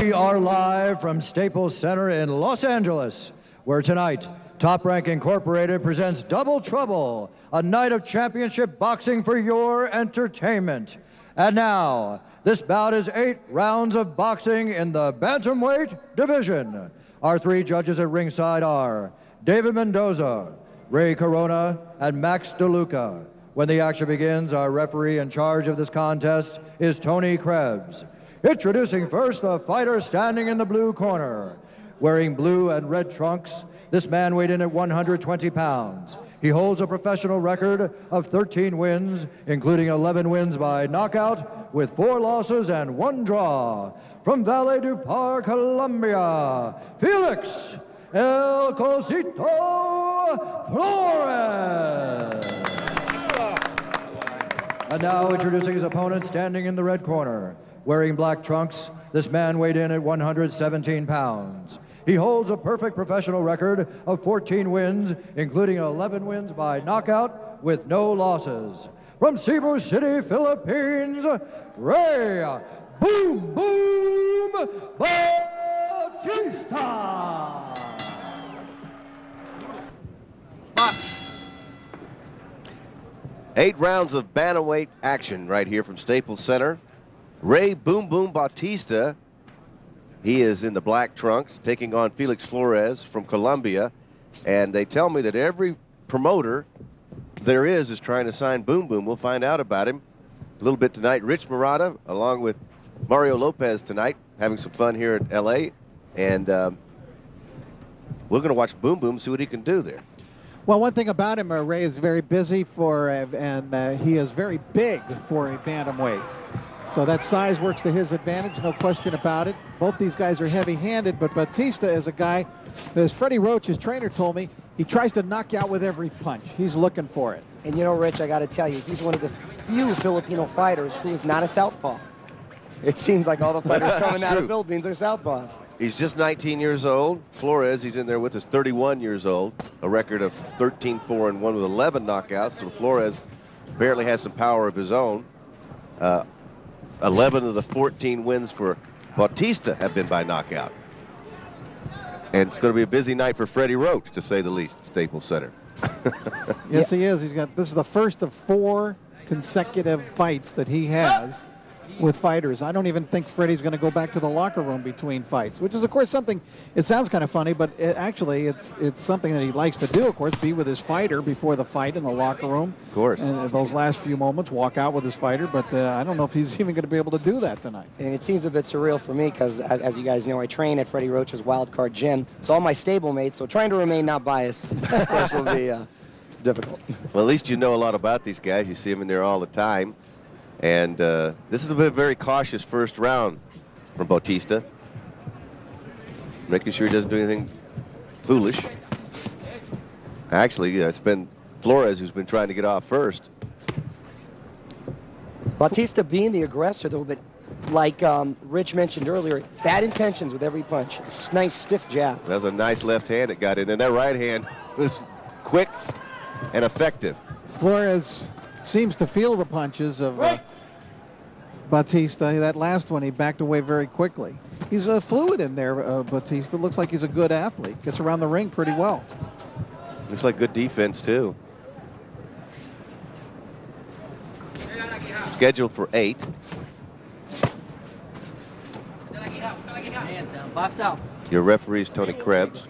We are live from Staples Center in Los Angeles, where tonight, Top Rank Incorporated presents Double Trouble, a night of championship boxing for your entertainment. And now, this bout is 8 rounds of boxing in the bantamweight division. Our 3 judges at ringside are David Mendoza, Ray Corona, and Max DeLuca. When the action begins, our referee in charge of this contest is Tony Krebs. Introducing first the fighter standing in the blue corner. Wearing blue and red trunks, this man weighed in at 120 pounds. He holds a professional record of 13 wins, including 11 wins by knockout, with 4 losses and 1 draw. From Valle du Par, Colombia, Felix El Cosito Flores. And now introducing his opponent standing in the red corner. Wearing black trunks, this man weighed in at 117 pounds. He holds a perfect professional record of 14 wins, including 11 wins by knockout with no losses. From Cebu City, Philippines, Ray Boom Boom Bautista. 8 rounds of bantamweight action right here from Staples Center. Ray Boom Boom Bautista, he is in the black trunks, taking on Felix Flores from Colombia. And they tell me that every promoter there is trying to sign Boom Boom. We'll find out about him a little bit tonight. Rich Marotta, along with Mario Lopez tonight, having some fun here at L.A. And we're going to watch Boom Boom, see what he can do there. Well, one thing about him, Ray is very busy and he is very big for a bantamweight. So that size works to his advantage, no question about it. Both these guys are heavy-handed, but Bautista is a guy, as Freddie Roach, his trainer, told me, he tries to knock you out with every punch. He's looking for it. And you know, Rich, I got to tell you, he's one of the few Filipino fighters who is not a southpaw. It seems like all the fighters coming out of the Philippines are southpaws. He's just 19 years old. Flores, he's in there with us, 31 years old. A record of 13-4-1 with 11 knockouts. So Flores apparently has some power of his own. 11 of the 14 wins for Bautista have been by knockout. And it's going to be a busy night for Freddie Roach, to say the least, Staples Center. Yes, he is. This is the first of 4 consecutive fights that he has with fighters. I don't even think Freddie's going to go back to the locker room between fights, which is, of course, something, it sounds kind of funny, but it's something that he likes to do, of course, be with his fighter before the fight in the locker room. Of course. And those last few moments, walk out with his fighter, but I don't know if he's even going to be able to do that tonight. And it seems a bit surreal for me because, as you guys know, I train at Freddie Roach's Wildcard Gym. It's all my stablemate, so trying to remain not biased will be difficult. Well, at least you know a lot about these guys. You see them in there all the time. And this is a very cautious first round from Bautista. Making sure he doesn't do anything foolish. Actually, it's been Flores who's been trying to get off first. Bautista being the aggressor, though, but like Rich mentioned earlier, bad intentions with every punch. Nice stiff jab. That was a nice left hand that got in, and that right hand was quick and effective. Flores seems to feel the punches of Bautista. That last one, he backed away very quickly. He's fluid in there, Bautista. Looks like he's a good athlete. Gets around the ring pretty well. Looks like good defense, too. Scheduled for 8. Box out. Your referee is Tony Krebs.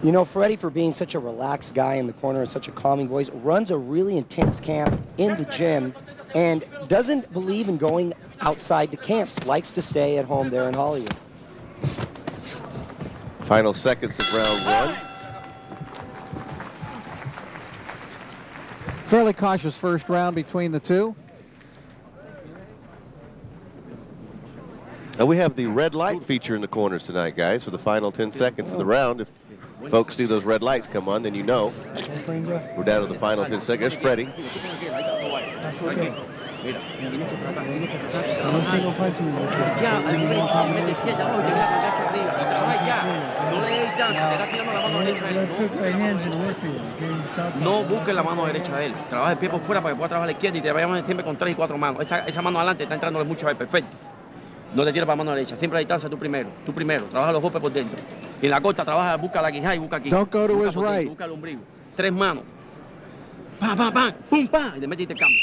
You know, Freddie, for being such a relaxed guy in the corner and such a calming voice, runs a really intense camp in the gym and doesn't believe in going outside the camps. Likes to stay at home there in Hollywood. Final seconds of round 1. Fairly cautious first round between the two. Now we have the red light feature in the corners tonight, guys, for the final 10 seconds of the round. If folks see those red lights come on, then you know we're down to the final 10 seconds. There's Freddie. Mira, tienes que tratar con un single punch. Ya, al frente, mete izquierda abajo y te queda con el gancho arriba. Y trabaja ya. No le des chance, te está tirando la mano derecha a él. No busques la mano derecha a él. Trabaja el pie por fuera para que pueda trabajar a la izquierda y te vayas siempre con 3 y 4 manos. Esa mano adelante está entrándole mucho a él, perfecto. No te tires para la mano derecha. Siempre a la distancia tú primero. Trabaja los golpes por dentro. Y en la corta trabaja, busca la quijada y busca aquí. Don't go to his right. Busca el ombligo. 3 manos. Pam, pam, pam, pum, pam. Y te metes y te cambia.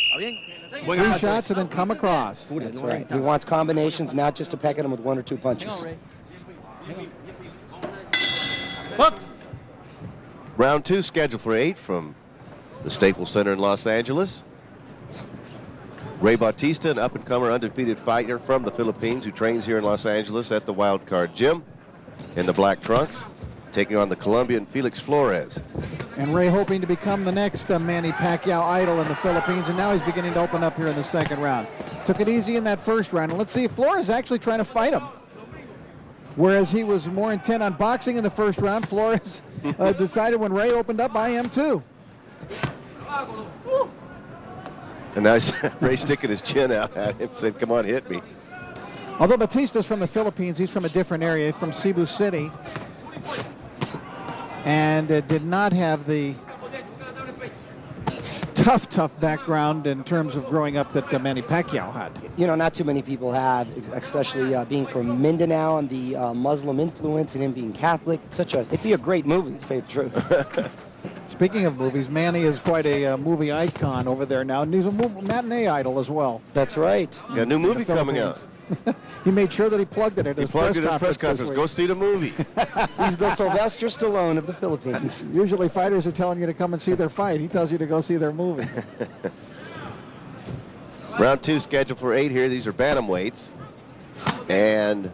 ¿Está bien? 3 shots and then come across. That's right. He wants combinations, not just to peck at him with 1 or 2 punches. Round 2 scheduled for 8 from the Staples Center in Los Angeles. Ray Bautista, an up-and-comer undefeated fighter from the Philippines who trains here in Los Angeles at the Wild Card Gym in the black trunks, taking on the Colombian Felix Flores. And Ray hoping to become the next Manny Pacquiao idol in the Philippines, and now he's beginning to open up here in the second round. Took it easy in that first round, and let's see if Flores is actually trying to fight him. Whereas he was more intent on boxing in the first round, Flores decided when Ray opened up, I am too. And now Ray's sticking his chin out at him, saying, come on, hit me. Although Bautista's from the Philippines, he's from a different area, from Cebu City. And did not have the tough background in terms of growing up that Manny Pacquiao had. You know, not too many people have, especially being from Mindanao and the Muslim influence and him being Catholic. It'd be a great movie, to tell you the truth. Speaking of movies, Manny is quite a movie icon over there now, and he's a matinee idol as well. That's right. Got a new movie coming out. He made sure that he plugged it at his press conference. Go see the movie. He's the Sylvester Stallone of the Philippines. Usually fighters are telling you to come and see their fight. He tells you to go see their movie. Round 2 scheduled for 8 here. These are bantamweights. And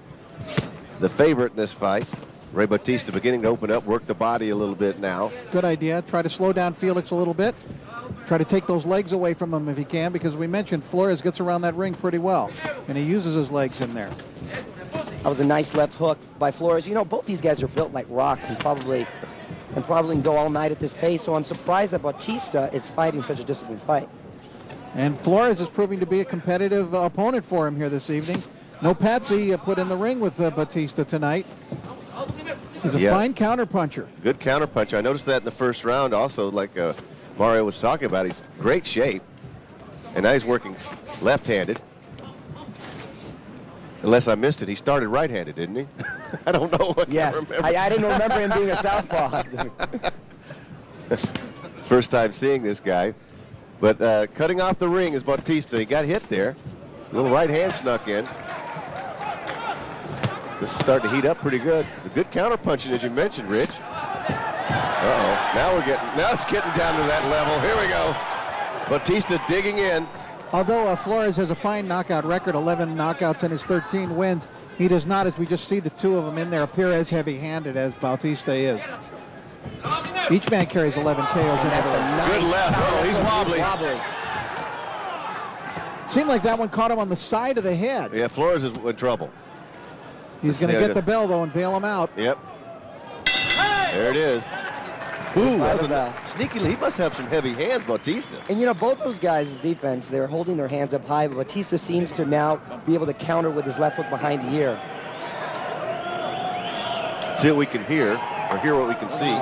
the favorite in this fight, Ray Bautista, beginning to open up, work the body a little bit now. Good idea. Try to slow down Felix a little bit. Try to take those legs away from him if he can, because we mentioned Flores gets around that ring pretty well, and he uses his legs in there. That was a nice left hook by Flores. You know, both these guys are built like rocks and probably can go all night at this pace, so I'm surprised that Bautista is fighting such a disciplined fight. And Flores is proving to be a competitive opponent for him here this evening. No patsy put in the ring with Bautista tonight. He's a fine counterpuncher. Good counterpuncher. I noticed that in the first round also, like Mario was talking about. He's in great shape. And now he's working left-handed. Unless I missed it, he started right-handed, didn't he? I don't know. Yes, I didn't remember him being a southpaw. First time seeing this guy. But cutting off the ring is Bautista. He got hit there. A little right hand snuck in. Just starting to heat up pretty good. The good counterpunching, as you mentioned, Rich. Now it's getting down to that level. Here we go. Bautista digging in. Although Flores has a fine knockout record, 11 knockouts in his 13 wins, he does not, as we just see the two of them in there, appear as heavy-handed as Bautista is. Each man carries 11 KOs in it. Good left. Oh, he's wobbly. It seemed like that one caught him on the side of the head. Yeah, Flores is in trouble. He's going to get the bell, though, and bail him out. Yep. There it is. Ooh, that was a sneaky. He must have some heavy hands, Bautista. And you know, both those guys' defense, they're holding their hands up high, but Bautista seems to now be able to counter with his left hook behind the ear. See what we can hear, or hear what we can see.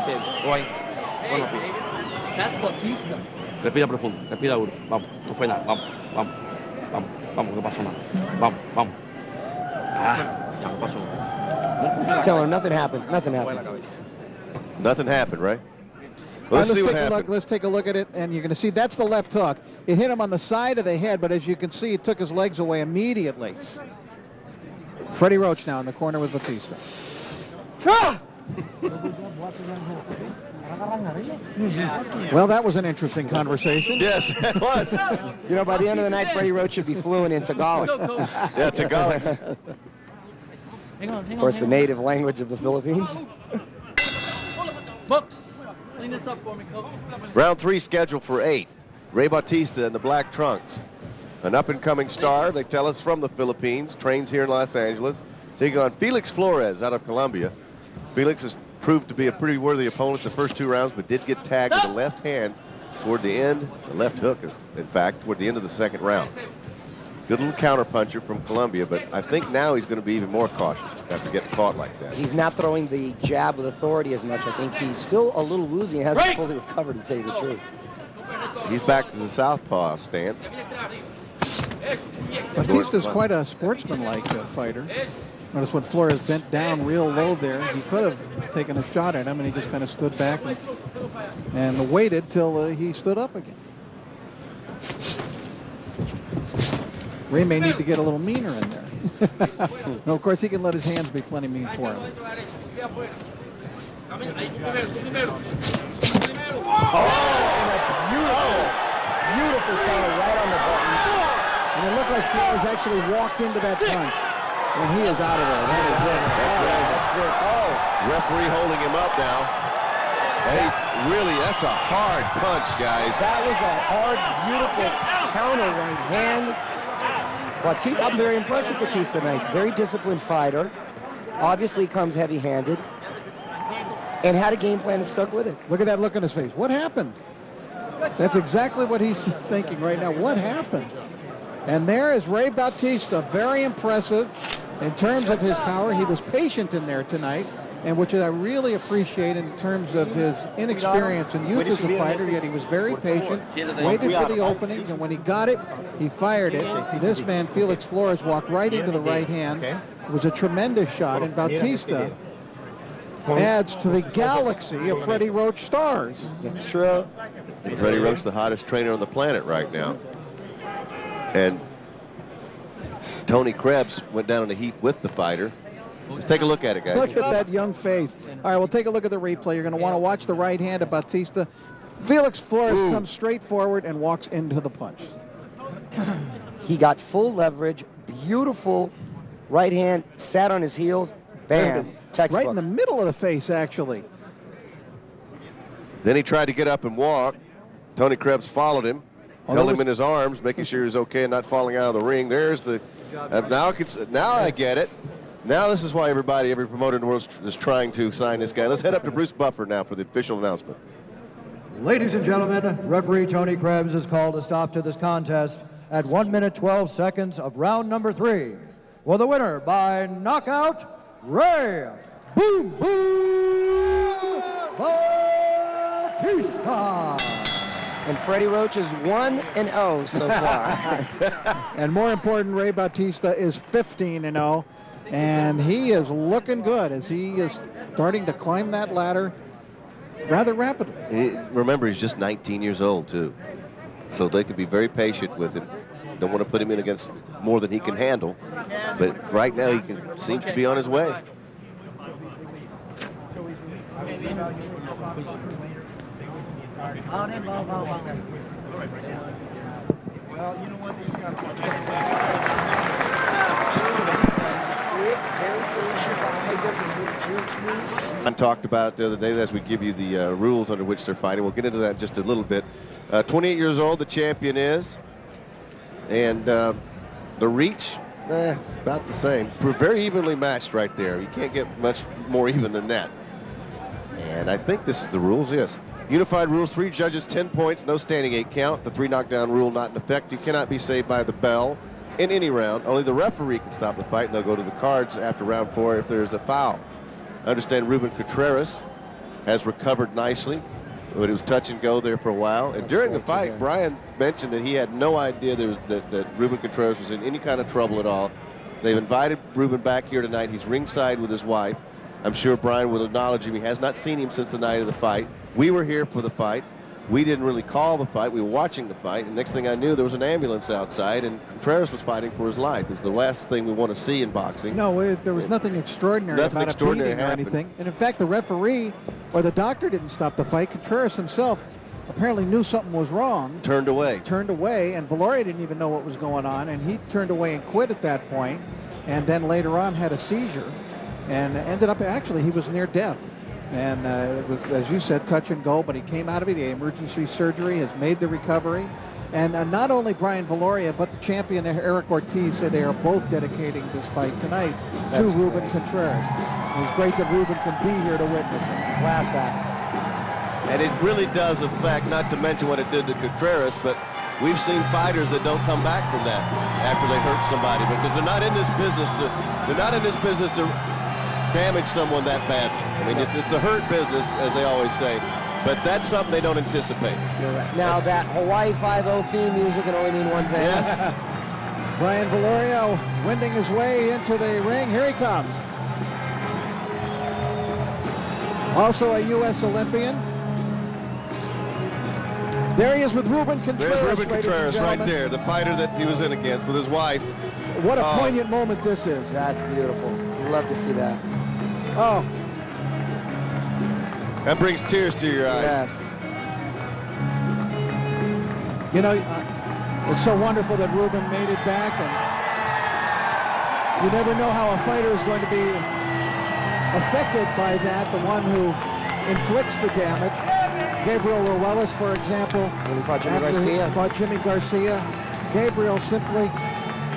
That's Bautista. Respira profundo, respira duro. Vamos, no fue nada. Vamos, que pasó nada. Vamos. Ya no pasó. Just tell him nothing happened. Nothing happened, right? Let's see what happened. Let's take a look at it, and you're going to see that's the left hook. It hit him on the side of the head, but as you can see, it took his legs away immediately. Freddie Roach now in the corner with Bautista. Well, that was an interesting conversation. Yes, it was. You know, by the end of the night, Freddie Roach should be fluent in Tagalog. Yeah, Tagalog. Of course, the native language of the Philippines. Clean this up for me, Coach. Round 3 scheduled for 8. Ray Bautista in the black trunks. An up-and-coming star, they tell us, from the Philippines, trains here in Los Angeles, taking on Felix Flores out of Colombia. Felix has proved to be a pretty worthy opponent the first 2 rounds, but did get tagged with a left hand toward the end, a left hook, in fact, toward the end of the second round. Good little counter puncher from Colombia, but I think now he's going to be even more cautious after getting caught like that. He's not throwing the jab with authority as much. I think he's still a little woozy and hasn't fully recovered, to tell you the truth. He's back to the southpaw stance. Bautista's quite a sportsman-like fighter. Notice when Flores bent down real low there, he could have taken a shot at him, and he just kind of stood back and waited till he stood up again. Ray may need to get a little meaner in there. No, of course, he can let his hands be plenty mean for him. Beautiful shot right on the button. And it looked like Flores actually walked into that punch. And he is out of there. That is it. That's it. Oh. Referee holding him up now. That's a hard punch, guys. That was a hard, beautiful counter right hand. Bautista, I'm very impressed with Bautista. Nice, very disciplined fighter. Obviously comes heavy-handed. And had a game plan and stuck with it. Look at that look on his face. What happened? That's exactly what he's thinking right now. What happened? And there is Ray Bautista, very impressive in terms of his power. He was patient in there tonight, and which I really appreciate in terms of his inexperience and youth as a fighter, yet he was very patient, waited for the openings, and when he got it, he fired it. This man, Felix Flores, walked right into the right hand. It was a tremendous shot, and Bautista adds to the galaxy of Freddie Roach stars. That's true. Freddie Roach, the hottest trainer on the planet right now. And Tony Krebs went down in the heat with the fighter. Let's take a look at it, guys. Look at that young face. All right, we'll take a look at the replay. You're going to want to watch the right hand of Bautista. Felix Flores comes straight forward and walks into the punch. He got full leverage, beautiful right hand, sat on his heels, bam, textbook. Right in the middle of the face, actually. Then he tried to get up and walk. Tony Krebs followed him, held him in his arms, making sure he was okay and not falling out of the ring. There's the, now I get it. Now this is why every promoter in the world is trying to sign this guy. Let's head up to Bruce Buffer now for the official announcement. Ladies and gentlemen, referee Tony Krebs has called a stop to this contest at 1 minute 12 seconds of round number 3. Well, the winner by knockout, Ray Boom Boom Bautista. And Freddie Roach is 1-0 so far. And more important, Ray Bautista is 15-0. And he is looking good as he is starting to climb that ladder rather rapidly. Remember, he's just 19 years old, too. So they can be very patient with him. Don't want to put him in against more than he can handle. But right now, he seems to be on his way. Well, you know what? These guys I talked about it the other day as we give you the rules under which they're fighting. We'll get into that in just a little bit. 28 years old, the champion is. And the reach, about the same. We're very evenly matched right there. You can't get much more even than that. And I think this is the rules, yes. Unified rules, 3 judges, 10 points, no standing 8 count. The 3 knockdown rule not in effect. You cannot be saved by the bell in any round. Only the referee can stop the fight, and they'll go to the cards after round 4 if there's a foul. I understand Ruben Contreras has recovered nicely, but it was touch and go there for a while. And during the fight, Brian mentioned that he had no idea that Ruben Contreras was in any kind of trouble at all. They've invited Ruben back here tonight. He's ringside with his wife. I'm sure Brian will acknowledge him. He has not seen him since the night of the fight. We were here for the fight. We didn't really call the fight. We were watching the fight. And next thing I knew, there was an ambulance outside, and Contreras was fighting for his life. It's the last thing we want to see in boxing. No, there was nothing extraordinary about a beating or anything. And in fact, the referee or the doctor didn't stop the fight. Contreras himself apparently knew something was wrong. Turned away, and Viloria didn't even know what was going on, and he turned away and quit at that point, and then later on had a seizure, and ended up, actually, he was near death. And it was, as you said, touch and go, but he came out of it. He had emergency surgery, has made the recovery. And not only Brian Viloria, but the champion, Erik Ortiz, say they are both dedicating this fight tonight to Ruben Contreras. And it's great that Ruben can be here to witness it. Class act. And it really does affect, not to mention what it did to Contreras, but we've seen fighters that don't come back from that after they hurt somebody, because they're not in this business to damage someone that badly. I mean, it's a hurt business, as they always say, but that's something they don't anticipate. You're right. Now that Hawaii 5-0 theme music can only mean one thing. Yes. Brian Viloria winding his way into the ring. Here he comes. Also a U.S. Olympian. There he is with Ruben Contreras. There's Ruben Contreras right there, the fighter that he was in against with his wife. What a poignant moment this is. That's beautiful. Love to see that. Oh. That brings tears to your eyes. Yes. You know, it's so wonderful that Ruben made it back, and you never know how a fighter is going to be affected by that, the one who inflicts the damage. Gabriel Ruelas, for example, When he fought Jimmy after Garcia. he fought Jimmy Garcia, Gabriel simply,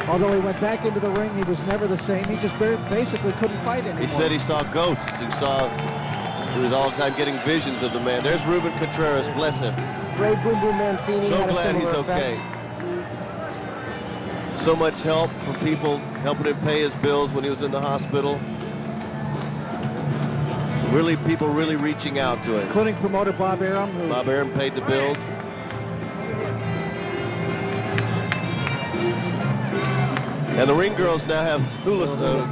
although he went back into the ring, he was never the same. He just basically couldn't fight anymore. He said he saw ghosts. He was all the time getting visions of the man. There's Ruben Contreras, bless him. Ray Boom Boom Mancini So had a glad he's similar okay. effect. So much help from people helping him pay his bills when he was in the hospital. Really, people really reaching out to him. Including promoter Bob Arum, who Bob Arum paid the bills. And the ring girls now have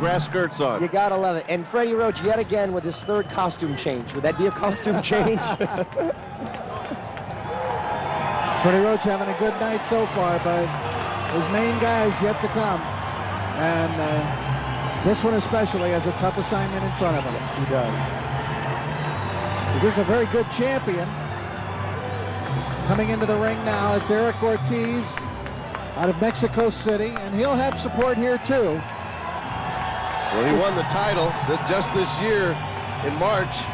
grass skirts on. You gotta love it. And Freddie Roach yet again with his third costume change. Would that be a costume change? Freddie Roach having a good night so far, but his main guy's yet to come. And this one especially has a tough assignment in front of him. Yes, he does. It is a very good champion. Coming into the ring now, it's Erik Ortiz out of Mexico City, and he'll have support here too. Well, he won the title just this year in March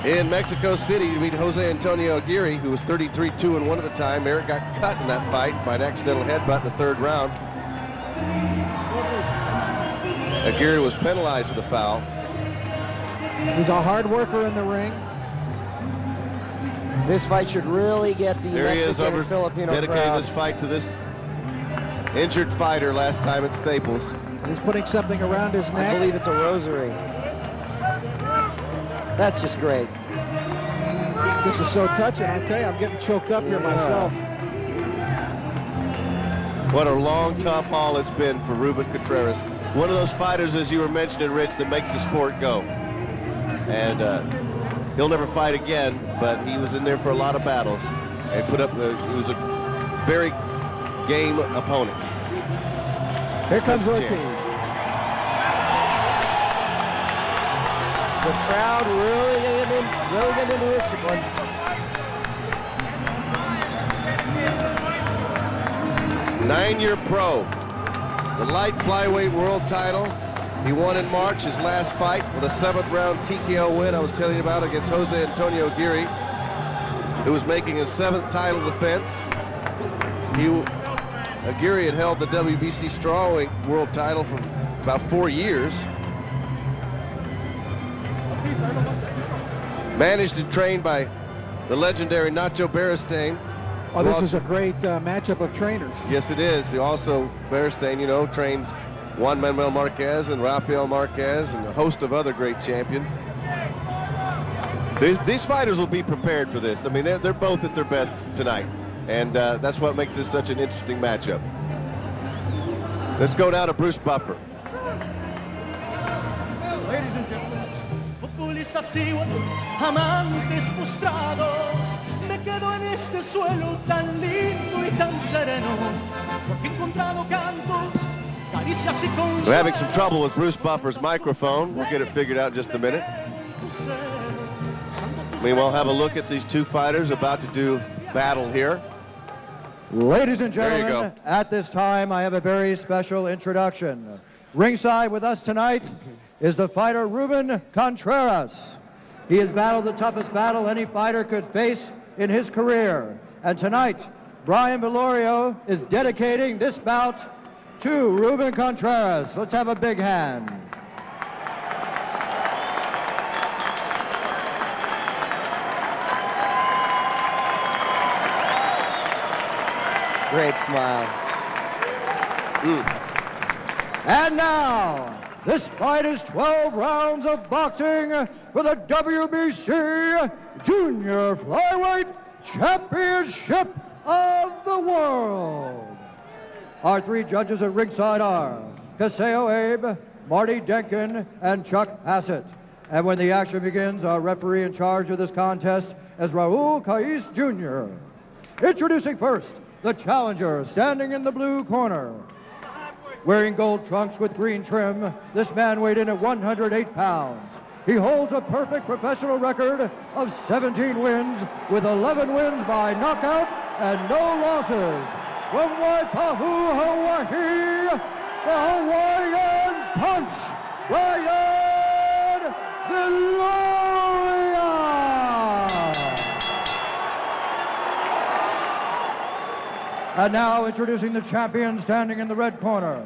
in Mexico City to beat Jose Antonio Aguirre, who was 33-2-1 at the time. Erik got cut in that fight by an accidental headbutt in the third round. Aguirre was penalized for the foul. He's a hard worker in the ring. This fight should really get the There he is, Mexican and Filipino dedicating crowd. this fight to this injured fighter last time at Staples. And he's putting something around his I neck. believe it's a rosary. That's just great. This is so touching. I tell you, I'm getting choked up here myself. What a long, tough haul it's been for Ruben Contreras. One of those fighters, as you were mentioning, Rich, that makes the sport go. And he'll never fight again, but he was in there for a lot of battles and put up. He was a very game opponent. Here comes Ortiz. The crowd really getting into this one. Nine-year pro, the light flyweight world title. He won in March his last fight with a 7th round TKO win I was telling you about against Jose Antonio Aguirre, who was making his 7th title defense. Aguirre had held the WBC strawweight world title for about 4 years. Managed and trained by the legendary Nacho Beristain. Oh, this is a great matchup of trainers. Yes, it is. He also, Beristain, you know, trains Juan Manuel Marquez and Rafael Marquez and a host of other great champions. These fighters will be prepared for this. I mean, they're both at their best tonight. And that's what makes this such an interesting matchup. Let's go now to Bruce Buffer. Ladies and gentlemen. Populistas y amantes postrados, me quedo en este suelo tan lindo y tan sereno, porque he encontrado cantos, caricias y consuelos. We're having some trouble with Bruce Buffer's microphone. We'll get it figured out in just a minute. Meanwhile, have a look at these two fighters about to do battle here. Ladies and There you gentlemen, go. at this time, I have a very special introduction. Ringside with us tonight is the fighter Ruben Contreras. He has battled the toughest battle any fighter could face in his career. And tonight, Brian Viloria is dedicating this bout to Ruben Contreras. Let's have a big hand. Great smile. And now, this fight is 12 rounds of boxing for the WBC Junior Flyweight Championship of the World. Our three judges at ringside are Caseo Abe, Marty Denkin, and Chuck Hassett. And when the action begins, our referee in charge of this contest is Raul Caiz Jr. Introducing first, the challenger standing in the blue corner. Wearing gold trunks with green trim, this man weighed in at 108 pounds. He holds a perfect professional record of 17 wins with 11 wins by knockout and no losses. From Waipahu, Hawaii, the Hawaiian Punch, Brian Viloria. And now introducing the champion standing in the red corner.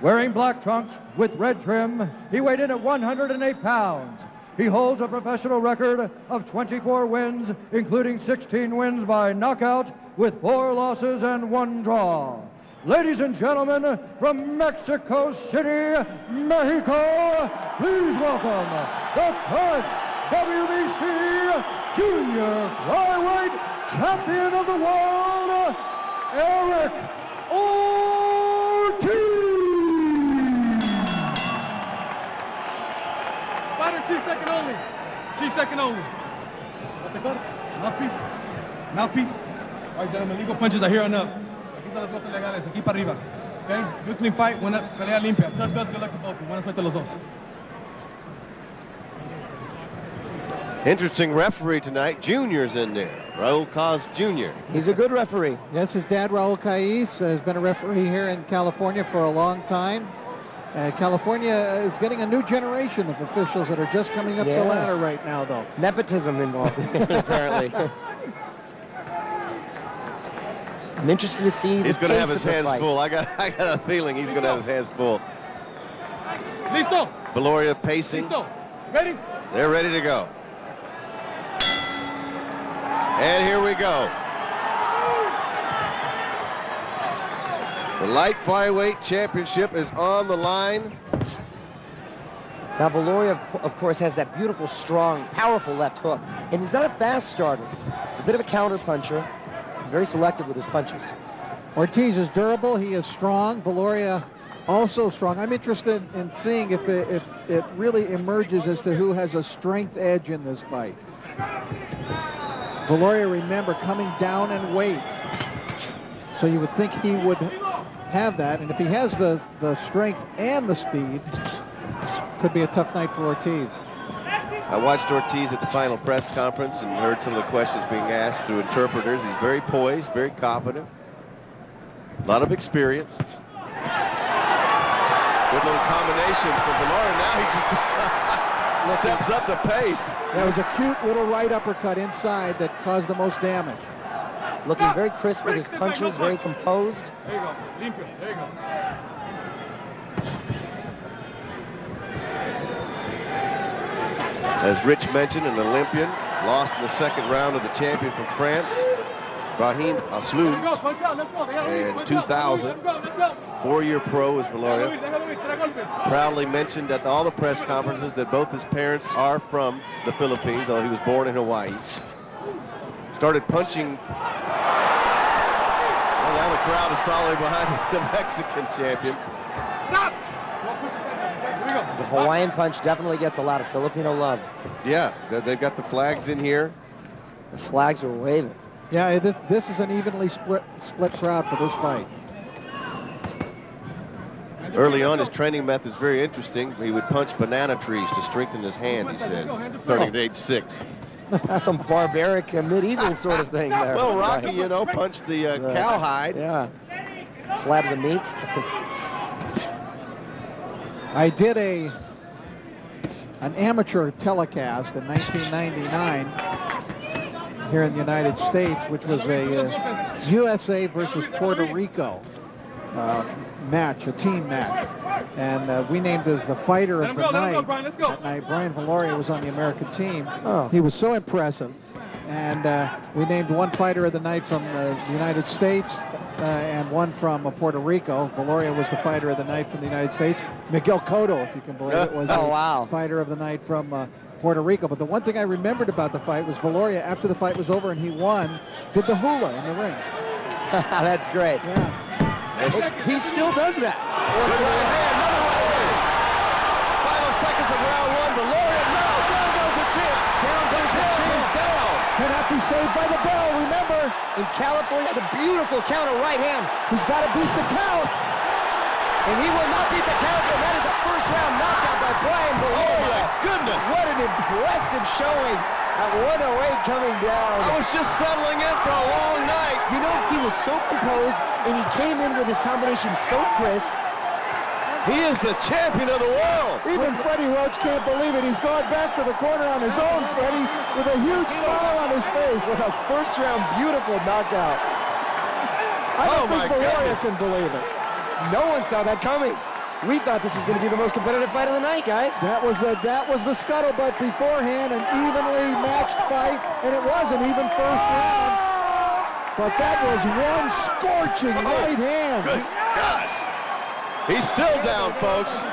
Wearing black trunks with red trim, he weighed in at 108 pounds. He holds a professional record of 24 wins, including 16 wins by knockout, with 4 losses and 1 draw. Ladies and gentlemen, from Mexico City, Mexico, please welcome the current WBC Junior Flyweight Champion of the World, Erik Ortiz. Fighter, chief second only. Chief second only. Mouthpiece. Mouthpiece. All right, gentlemen, legal punches are here on up. Aquí están los bloques legales, aquí para arriba. Okay? Good clean fight, buena pelea limpia. Touch does good luck to both of you. Buena suerte a los dos. Interesting referee tonight. Junior's in there. Raul Caiz Jr. He's a good referee. Yes, his dad, Raul Caiz, has been a referee here in California for a long time. California is getting a new generation of officials that are just coming up the ladder right now, though. Nepotism involved, apparently. I'm interested to see He's going to have his hands full. I got a feeling he's going to have his hands full. Listo. Viloria pacing. Listo. Ready? They're ready to go. And here we go. The light flyweight championship is on the line. Now, Viloria, of course, has that beautiful, strong, powerful left hook. And he's not a fast starter. He's a bit of a counter puncher. Very selective with his punches. Ortiz is durable. He is strong. Viloria also strong. I'm interested in seeing if it really emerges as to who has a strength edge in this fight. Viloria, remember, coming down in weight. So you would think he would have that. And if he has the strength and the speed, could be a tough night for Ortiz. I watched Ortiz at the final press conference and heard some of the questions being asked through interpreters. He's very poised, very confident. A lot of experience. Good little combination for Viloria. Now he just steps up the pace. That was a cute little right uppercut inside that caused the most damage. Looking very crisp with his punches, very composed. There you go. Limpio. There you go. As Rich mentioned, an Olympian, lost in the second round of the champion from France, Raheem Asloum, in 2000. 4-year pro is Viloria. Proudly mentioned at all the press conferences that both his parents are from the Philippines, although he was born in Hawaii. Started punching. Well, now the crowd is solidly behind the Mexican champion. Stop! The Hawaiian punch definitely gets a lot of Filipino love. Yeah, they've got the flags in here. The flags are waving. Yeah, this is an evenly split crowd for this fight. Early on, his training method is very interesting. He would punch banana trees to strengthen his hand, he said, starting at age 6. Some barbaric medieval sort of thing there. Well, Rocky, you know, punched the cowhide. Yeah. Slabs of meat. I did an amateur telecast in 1999 here in the United States, which was a USA versus Puerto Rico match, a team match. And we named as the fighter of the night. That night, Brian Viloria was on the American team. Oh. He was so impressive. And we named one fighter of the night from the United States and one from Puerto Rico. Viloria was the fighter of the night from the United States. Miguel Cotto, if you can believe it, was the fighter of the night from Puerto Rico. But the one thing I remembered about the fight was Viloria, after the fight was over and he won, did the hula in the ring. That's great. Yeah. He still does that. Good right hand, another right hand. Final seconds of round one. Viloria, no, down goes the champ. Down goes the champ is down. Cannot be saved by the bell, remember. In California, the beautiful counter right hand. He's got to beat the count. And he will not beat the count, and that is a first-round knockout by Brian Viloria. Oh, my goodness. What an impressive showing at 108 coming down. I was just settling in for a long night. You know, he was so composed, and he came in with his combination so crisp. He is the champion of the world. Even Freddie Roach can't believe it. He's gone back to the corner on his own, Freddie, with a huge smile on his face. With a first-round beautiful knockout. I don't think Viloria can believe it. No one saw that coming. We thought this was going to be the most competitive fight of the night, guys. That was the scuttlebutt beforehand, an evenly matched fight, and it was an even first round. But that was one scorching right hand. Good gosh. He's still down, folks.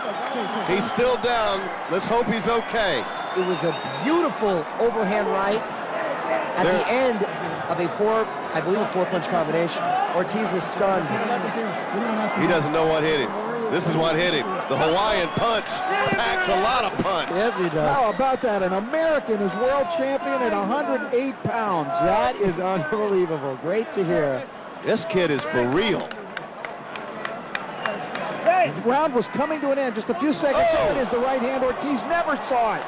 He's still down. Let's hope he's okay. It was a beautiful overhand right at the end of I believe a four-punch combination. Ortiz is stunned. He doesn't know what hit him. This is what hit him. The Hawaiian punch packs a lot of punch. Yes, he does. How about that? An American is world champion at 108 pounds. That is unbelievable. Great to hear. This kid is for real. The round was coming to an end. Just a few seconds. There it is, the right hand. Ortiz never saw it.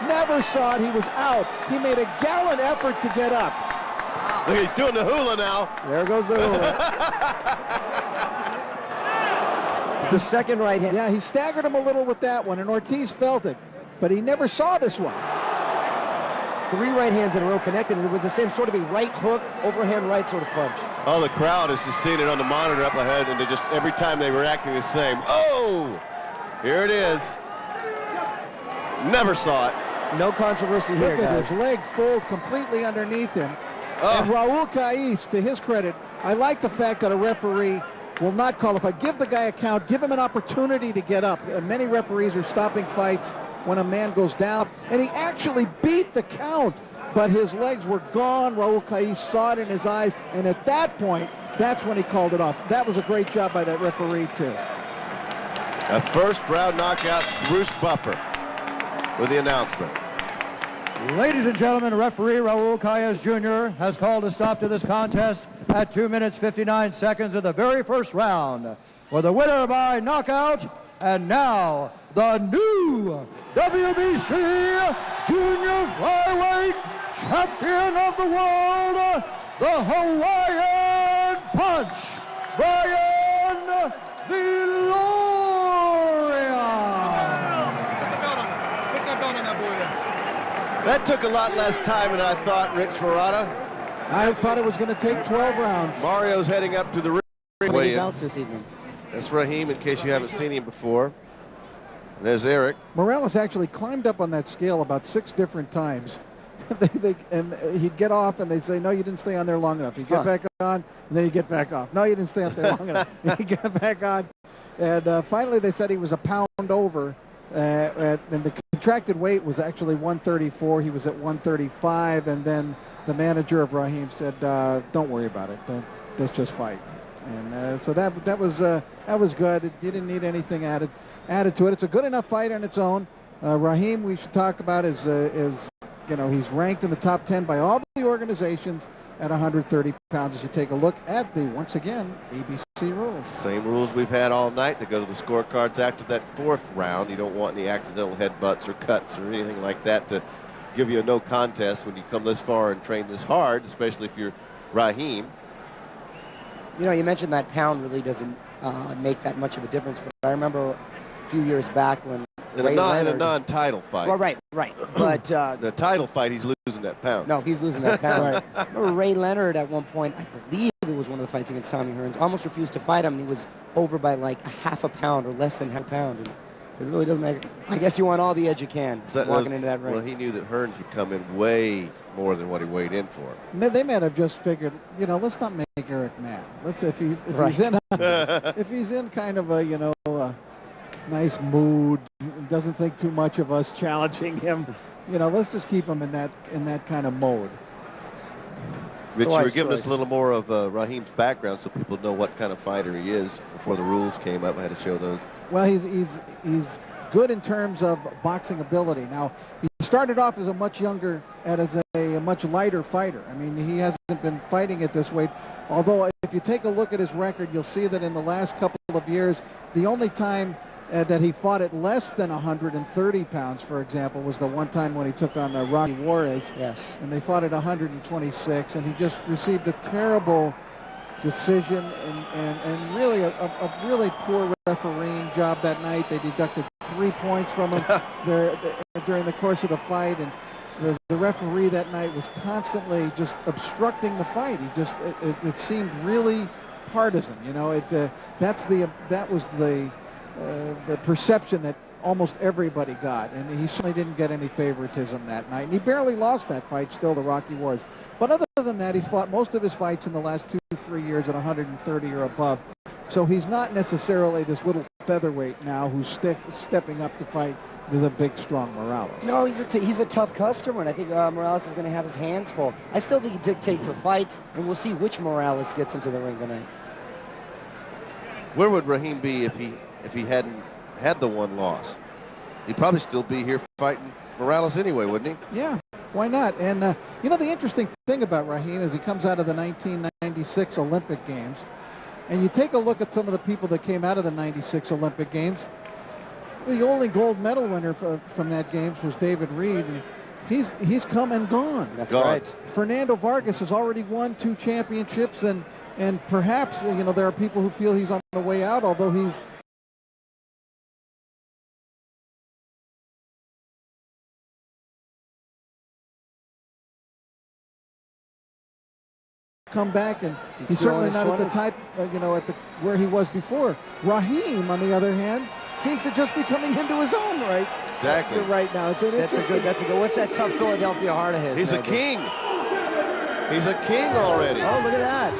Never saw it. He was out. He made a gallant effort to get up. Look, he's doing the hula now. There goes the hula. It's the second right hand. Yeah, he staggered him a little with that one, and Ortiz felt it, but he never saw this one. 3 right hands in a row connected, and it was the same sort of a right hook, overhand right sort of punch. Oh, the crowd is just seeing it on the monitor up ahead, and they just, every time they were acting the same. Oh, here it is. Never saw it. No controversy here, Look at guys. his leg fold completely underneath him. And Raul Caiz, to his credit, I like the fact that a referee will not call. If I give the guy a count, give him an opportunity to get up. Many referees are stopping fights when a man goes down, and he actually beat the count, but his legs were gone. Raul Caiz saw it in his eyes, and at that point, that's when he called it off. That was a great job by that referee, too. A first round knockout, Bruce Buffer with the announcement. Ladies and gentlemen, referee Raul Caiz Jr. has called a stop to this contest at 2 minutes 59 seconds of the very first round. For the winner by knockout, and now the new WBC Junior Flyweight Champion of the World, the Hawaiian Punch, Brian Viloria. That took a lot less time than I thought, Rich Marotta. I thought it was going to take 12 rounds. Mario's heading up to the ring. Many bouts this evening. That's Raheem, in case you haven't seen him before. There's Erik. Morales actually climbed up on that scale about 6 different times. And he'd get off, and they'd say, no, you didn't stay on there long enough. He'd get back on, and then he'd get back off. No, you didn't stay up there long enough. He'd get back on. And finally, they said he was a pound over. And the contracted weight was actually 134. He was at 135. And then the manager of Raheem said, don't worry about it. Let's just fight. And so that was good. You didn't need anything added to it. It's a good enough fight on its own. Raheem, we should talk about is he's ranked in the top 10 by all the organizations at 130 pounds. As you take a look at the, once again, ABC rules. Same rules we've had all night. They go to the scorecards after that 4th round. You don't want any accidental headbutts or cuts or anything like that to give you a no contest when you come this far and train this hard, especially if you're Raheem. You know, you mentioned that pound really doesn't make that much of a difference, but I remember a few years back when in a non-title fight. Well, right. But in a title fight, he's losing that pound. No, he's losing that pound. Right. I remember Ray Leonard at one point, I believe it was one of the fights against Tommy Hearns, almost refused to fight him. He was over by like a half a pound or less than half a pound. And It really doesn't make. I guess you want all the edge you can walking into that ring. Well, he knew that Hearns would come in way more than what he weighed in for. They may have just figured, let's not make Erik mad. Let's if he's in kind of a a nice mood, doesn't think too much of us challenging him. Let's just keep him in that kind of mode. Rich, you were giving us a little more of Raheem's background so people know what kind of fighter he is before the rules came up. I had to show those. Well, he's good in terms of boxing ability. Now, he started off as a much younger, as a much lighter fighter. I mean, he hasn't been fighting at this weight. Although, if you take a look at his record, you'll see that in the last couple of years, the only time that he fought at less than 130 pounds, for example, was the one time when he took on Rocky Juarez. Yes. And they fought at 126, and he just received a terrible decision and really a really poor refereeing job that night. They deducted 3 points from him during the course of the fight, and the referee that night was constantly just obstructing the fight. It seemed really partisan. That was the perception that almost everybody got, and he certainly didn't get any favoritism that night. And he barely lost that fight still to Rocky Juarez. But other than that, he's fought most of his fights in the last 2-3 years at 130 or above. So he's not necessarily this little featherweight now who's stepping up to fight the big, strong Morales. No, he's a tough customer, and I think Morales is going to have his hands full. I still think he dictates the fight, and we'll see which Morales gets into the ring tonight. Where would Raheem be if he hadn't had the one loss? He'd probably still be here fighting Morales anyway, wouldn't he? Yeah, why not? And the interesting thing about Raheem is he comes out of the 1996 Olympic Games, and you take a look at some of the people that came out of the 96 Olympic Games. The only gold medal winner from that games was David Reed, and he's come and gone. That's right. Fernando Vargas has already won 2 championships, and perhaps there are people who feel he's on the way out, although he's come back, and he's certainly not at the type, where he was before. Raheem, on the other hand, seems to just be coming into his own right. Exactly. Right now, that's a good. What's that tough Philadelphia heart of his? He's a king. He's a king already. Oh, look at that.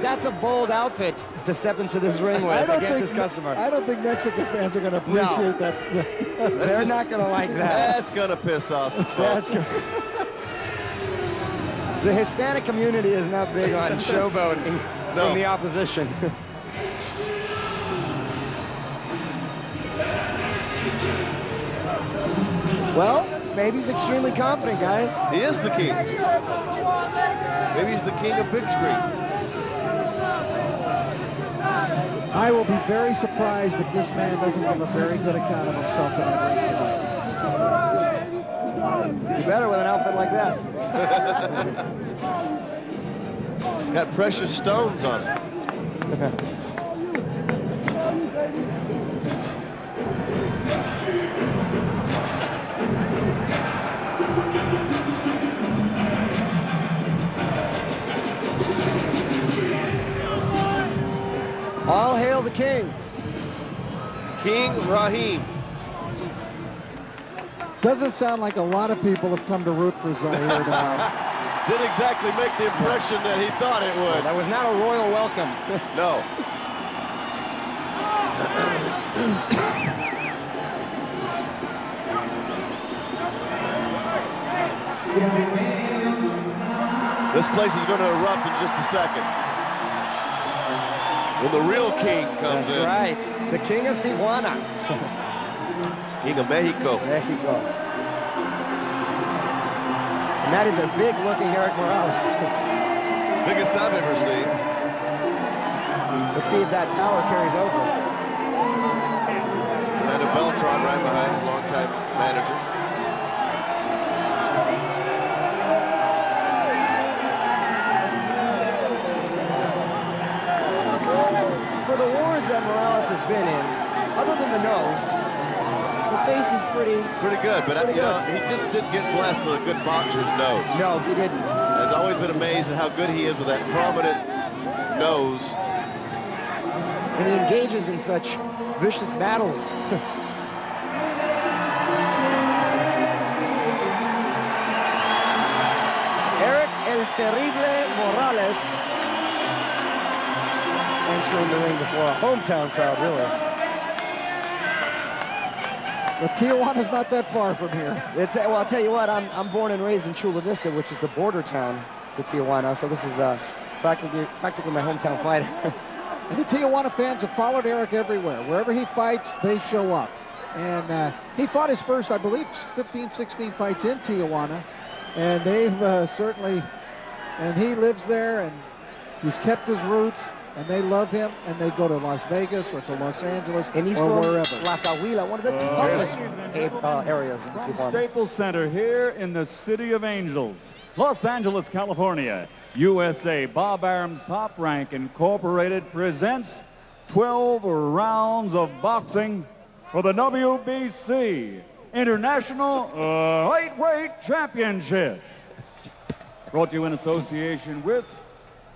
That's a bold outfit to step into this ring with against his customer. I don't think Mexican fans are going to appreciate that. They're not going to like that. That's going to piss off some folks. The Hispanic community is not big on showboating from the opposition. Well, maybe he's extremely confident, guys. He is the king. Maybe he's the king of big screen. I will be very surprised if this man doesn't give a very good account of himself in that ring tonight. Be better with an outfit like that. He's got precious stones on it. All hail the king. King Raheem. Doesn't sound like a lot of people have come to root for Zahir tonight. Didn't exactly make the impression that he thought it would. That was not a royal welcome. No. This place is going to erupt in just a second. When the real king comes in. That's right. The king of Tijuana. King of Mexico. Mexico. And that is a big-looking Erik Morales. Biggest I've ever seen. Let's see if that power carries over. Fernando Beltran right behind him, longtime manager. For the wars that Morales has been in, other than the nose, the face is pretty good, but you know, he just didn't get blessed with a good boxer's nose. No, he didn't. I've always been amazed at how good he is with that prominent nose. And he engages in such vicious battles. Terrible Morales entering the ring before a hometown crowd, really. But Tijuana's not that far from here. Well, I'll tell you what, I'm born and raised in Chula Vista, which is the border town to Tijuana, so this is practically my hometown fighter. And the Tijuana fans have followed Erik everywhere. Wherever he fights, they show up. And he fought his first, I believe, 15, 16 fights in Tijuana. And they've certainly, and he lives there, and he's kept his roots, and they love him, and they go to Las Vegas or to Los Angeles and he's or from wherever. La Cahuila, one of the toughest areas in From Tijuana. Staples Center here in the City of Angels, Los Angeles, California, USA, Bob Arum's Top Rank Incorporated presents 12 rounds of boxing for the WBC International Lightweight Championship. Brought to you in association with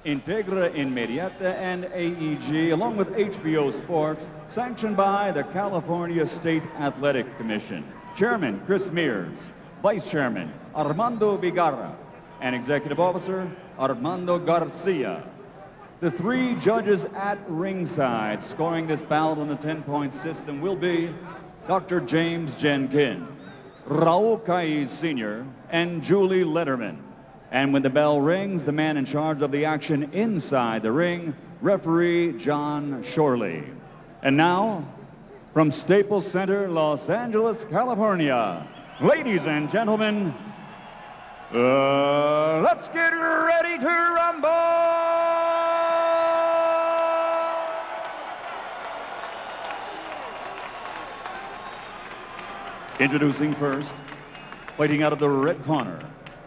Integra Inmediata and AEG, along with HBO Sports, sanctioned by the California State Athletic Commission. Chairman Chris Mears, Vice Chairman Armando Vigarra, and Executive Officer Armando Garcia. The three judges at ringside scoring this bout on the 10-point system will be Dr. James Jenkin, Raul Caiz Sr., and Julie Letterman. And when the bell rings, the man in charge of the action inside the ring, referee John Shorley. And now, from Staples Center, Los Angeles, California, ladies and gentlemen, let's get ready to rumble! Introducing first, fighting out of the red corner,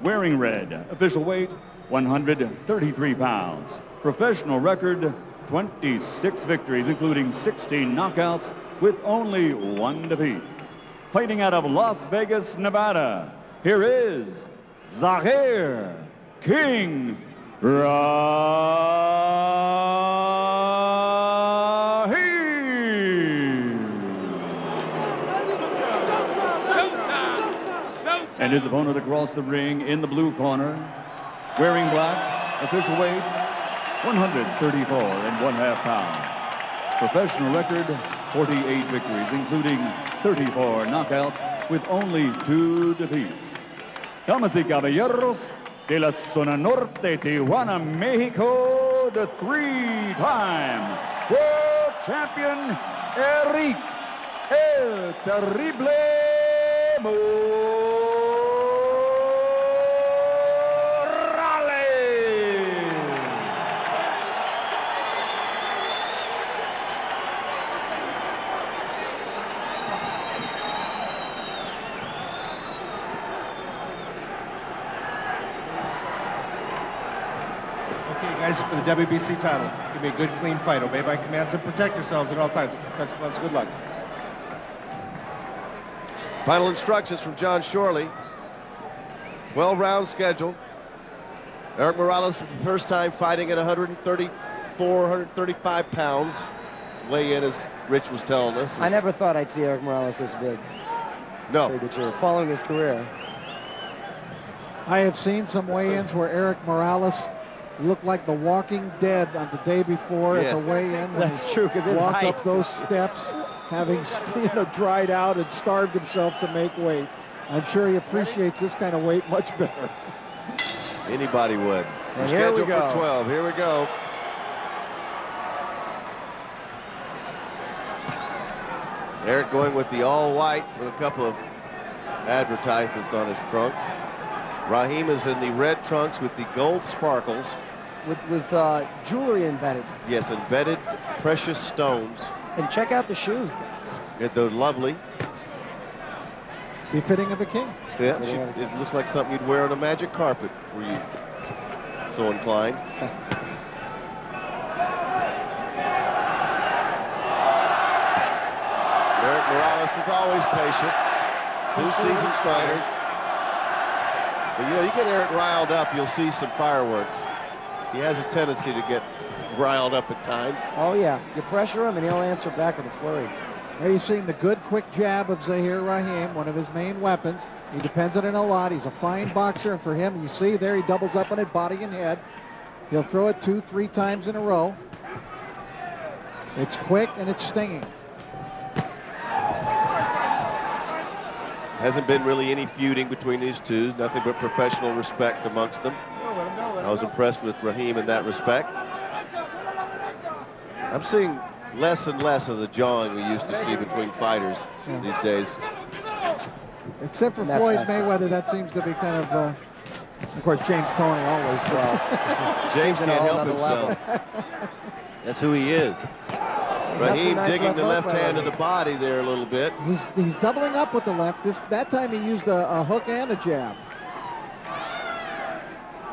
wearing red, official weight 133 pounds, professional record 26 victories, including 16 knockouts with only one defeat. Fighting out of Las Vegas, Nevada, here is Zahir King Raheem. And his opponent across the ring in the blue corner, wearing black, official weight 134.5 pounds. Professional record 48 victories, including 34 knockouts with only 2 defeats. Damas y caballeros, de la zona norte, Tijuana, Mexico, the 3-time world champion, Erik El Terrible Morales. Guys, for the WBC title, give me a good, clean fight. Obey my commands and protect yourselves at all times. Touch gloves, good luck. Final instructions from John Shorley. 12-round schedule. Erik Morales for the first time fighting at 134, 135 pounds. Weigh in, as Rich was telling us. I never thought I'd see Erik Morales this big. No. To say the truth, following his career. I have seen some weigh-ins where Erik Morales looked like the Walking Dead on the day before at the weigh-in. That's true, because his walked height. up those steps, having dried out and starved himself to make weight. I'm sure he appreciates this kind of weight much better. Anybody would. And here we Scheduled go. for 12. Here we go. Erik going with the all-white with a couple of advertisements on his trunks. Raheem is in the red trunks with the gold sparkles. With jewelry embedded. Yes, embedded precious stones. And check out the shoes, guys. Yeah, they're lovely. Befitting of a king. Yeah, it looks like something you'd wear on a magic carpet, were you so inclined. Erik Morales is always patient. 2 seasoned fighters. But you know, you get Erik riled up, you'll see some fireworks. He has a tendency to get riled up at times. Oh yeah, you pressure him and he'll answer back with a flurry. There you're seeing the good quick jab of Zahir Raheem, one of his main weapons. He depends on it a lot. He's a fine boxer, and for him, you see there, he doubles up on it, body and head. He'll throw it 2-3 times in a row. It's quick and it's stinging. Hasn't been really any feuding between these two. Nothing but professional respect amongst them. I was impressed with Raheem in that respect. I'm seeing less and less of the jawing we used to see between fighters these days. Except for Floyd Mayweather, that seems to be kind of course, James Toney always. James can't help himself. That's who he is. Raheem digging the left hand to the body there a little bit. He's doubling up with the left. That time he used a hook and a jab.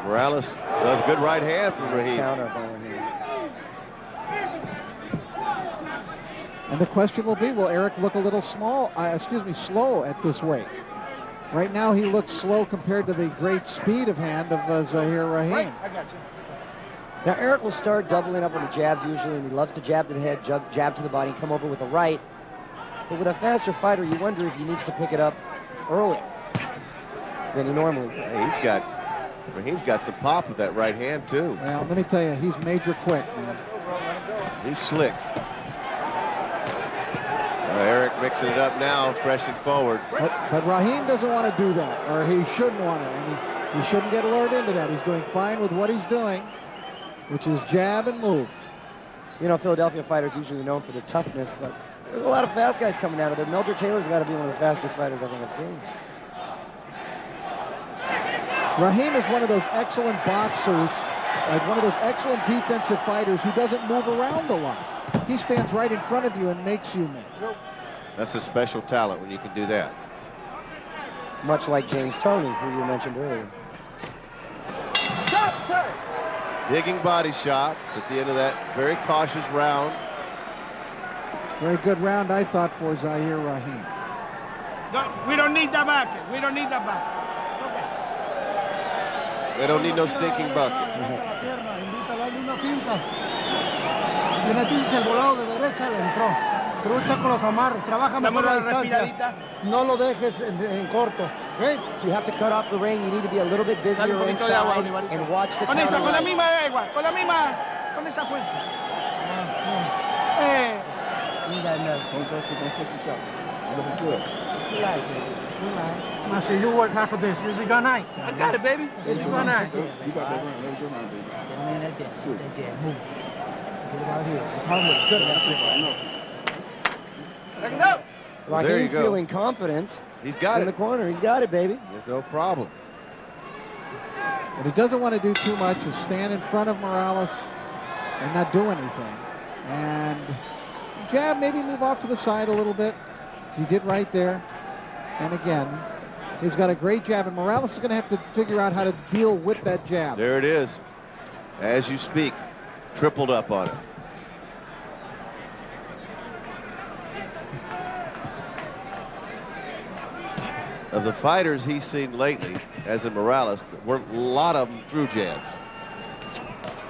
Morales does a good right hand from Raheem. And the question will be, will Erik look a little slow at this weight? Right now he looks slow compared to the great speed of hand of Zahir Raheem. Right, I got you. Now Erik will start doubling up on the jabs usually, and he loves to jab to the head, jab to the body, and come over with a right. But with a faster fighter, you wonder if he needs to pick it up earlier than he normally would. Hey, Raheem's got some pop with that right hand too. Well, let me tell you, he's major quick, man. He's slick. Erik mixing it up now, fresh and forward. But Raheem doesn't want to do that, or he shouldn't want to. And he shouldn't get lured into that. He's doing fine with what he's doing, which is jab and move. You know, Philadelphia fighters usually known for their toughness, but there's a lot of fast guys coming out of there. Mildred Taylor's got to be one of the fastest fighters I think I've seen. Raheem is one of those excellent boxers, like one of those excellent defensive fighters who doesn't move around a lot. He stands right in front of you and makes you miss. That's a special talent when you can do that. Much like James Toney, who you mentioned earlier. Digging body shots at the end of that very cautious round. Very good round, I thought, for Zahir Raheem. No, we don't need that bucket. We don't need that bucket. They don't need no stinking bucket. El volado de derecha le entró. Trucha con los amarres. Trabaja mejor la distancia. No lo dejes en corto. Okay? You have to cut off the rein. You need to be a little bit busier inside and watch the counter. Con la misma agua. Con la misma. Con esa fuente. Looking good. Relax, baby. Relax. I see you work hard for this. This is gone nice. I got it, baby. This is gone nice. You got that round. That was your round, baby. That jab. Move. Second up. Raheem feeling confident. He's got in the corner. He's got it, baby. There's no problem. What he doesn't want to do too much is stand in front of Morales and not do anything. And jab, maybe move off to the side a little bit, as he did right there. And again, he's got a great jab, and Morales is going to have to figure out how to deal with that jab. There it is. As you speak. Tripled up on it. Of the fighters he's seen lately, as in Morales, there weren't a lot of them through jabs.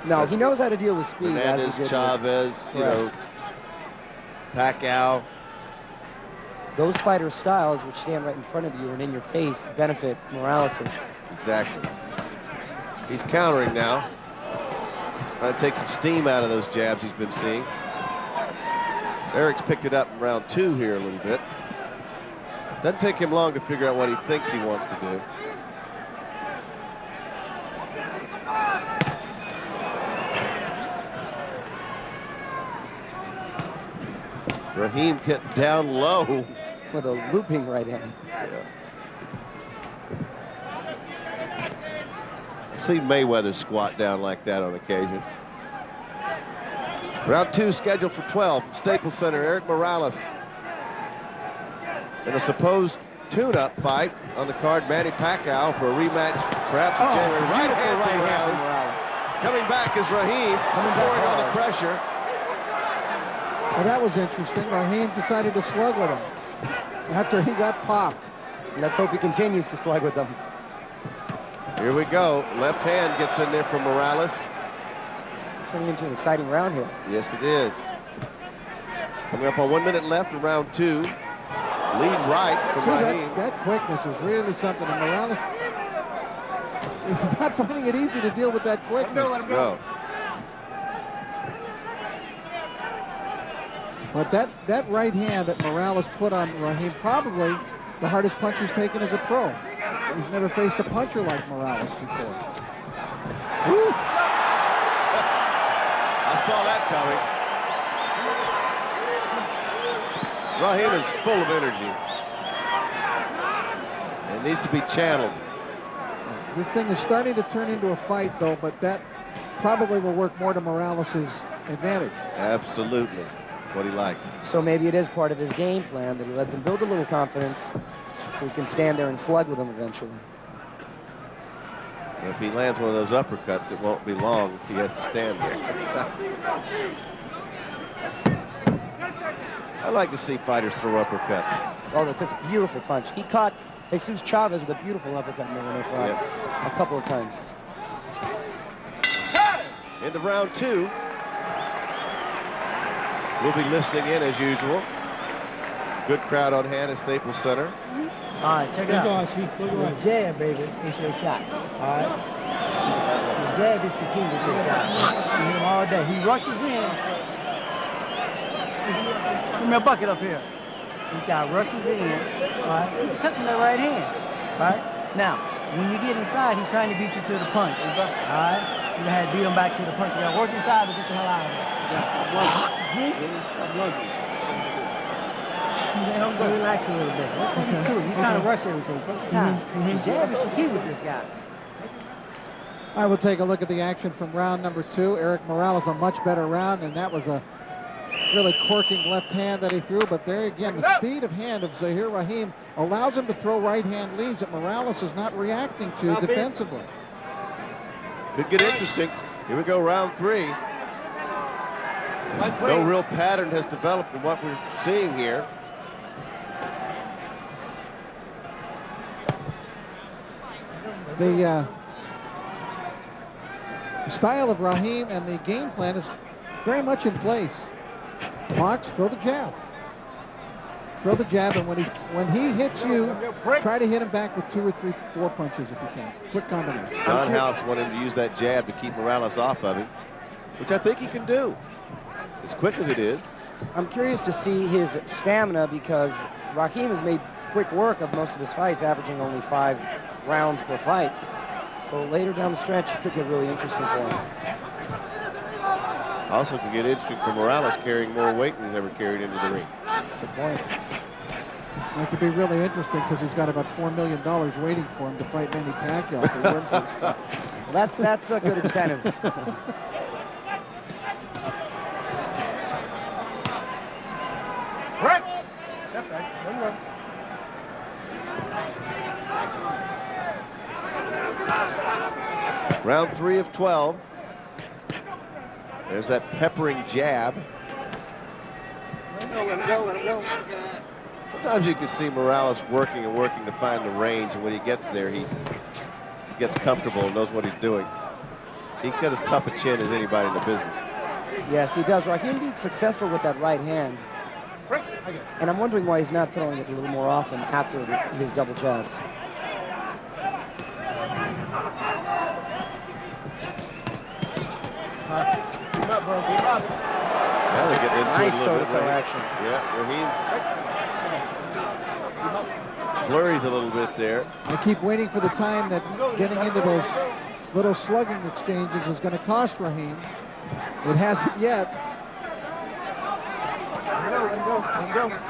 No, he knows how to deal with speed. Hernandez, Chavez, you know, Pacquiao. Those fighter styles, which stand right in front of you and in your face, benefit Morales's. Exactly. He's countering now. Trying to take some steam out of those jabs he's been seeing. Erik's picked it up in round 2 here a little bit. Doesn't take him long to figure out what he thinks he wants to do. Raheem get down low. With a looping right hand. Yeah. See Mayweather squat down like that on occasion. Round 2 scheduled for 12 from Staples Center. Erik Morales in a supposed tune-up fight on the card. Manny Pacquiao for a rematch, perhaps in January. Right hand for Morales. Coming back is Raheem, pouring on the pressure. Well, that was interesting. Raheem decided to slug with him after he got popped. Let's hope he continues to slug with them. Here we go. Left hand gets in there from Morales. Turning into an exciting round here. Yes, it is. Coming up on 1 minute left in round 2. Lead right from Raheem. That quickness is really something. And Morales is not finding it easy to deal with that quickness. No. But that right hand that Morales put on Raheem, probably the hardest punch he's taken as a pro. He's never faced a puncher like Morales before. Woo. I saw that coming. Raheem is full of energy. It needs to be channeled. This thing is starting to turn into a fight, though, but that probably will work more to Morales' advantage. Absolutely. That's what he likes. So maybe it is part of his game plan that he lets him build a little confidence so he can stand there and slug with him eventually. If he lands one of those uppercuts, it won't be long if he has to stand there. I like to see fighters throw uppercuts. Oh, that's a beautiful punch. He caught Jesus Chavez with a beautiful uppercut in there when they fought a couple of times. Into round 2. We'll be listening in as usual. Good crowd on hand at Staples Center. All right, check it out. Your jab, baby, is your shot. All right? Your jab is the key with this guy. You hit him all day. He rushes in. Give me a bucket up here. This guy rushes in. All right? Touching that right hand. All right? Now, when you get inside, he's trying to beat you to the punch. All right? You had to beat him back to the punch. You got to work inside to get the hell out of there. Stop lugging. I'm going to relax a little bit. He's cool. He's trying to rush everything. Take your time. The jab is the key with this guy. I will take a look at the action from round number 2. Erik Morales, a much better round, and that was a really corking left hand that he threw. But there again, the speed of hand of Zahir Raheem allows him to throw right hand leads that Morales is not reacting to defensively. Could get interesting. Here we go, round 3. No real pattern has developed in what we're seeing here. The style of Raheem and the game plan is very much in place. Box, throw the jab. Throw the jab, and when he hits you, try to hit him back with 2 or 3, 4 punches if you can. Quick combination. Don House wanted him to use that jab to keep Morales off of him, which I think he can do, as quick as it is. I'm curious to see his stamina because Raheem has made quick work of most of his fights, averaging only 5 rounds per fight. So later down the stretch, it could get really interesting for him. Also could get interesting for Morales carrying more weight than he's ever carried into the ring. That's a good point. That could be really interesting because he's got about $4 million waiting for him to fight Manny Pacquiao if he wins this. Well, that's a good incentive. Right. Step back. One run. Round 3 of 12. There's that peppering jab. Let him go. Sometimes you can see Morales working and working to find the range, and when he gets there, he gets comfortable and knows what he's doing. He's got as tough a chin as anybody in the business. Yes, he does. Raheem being successful with that right hand. And I'm wondering why he's not throwing it a little more often after his double jabs. Keep up, bro. Keep up. Now they're getting into Nice it a little bit. toe-to-toe action. Yeah, Raheem flurries a little bit there. I keep waiting for the time that getting into those little slugging exchanges is going to cost Raheem. It hasn't yet.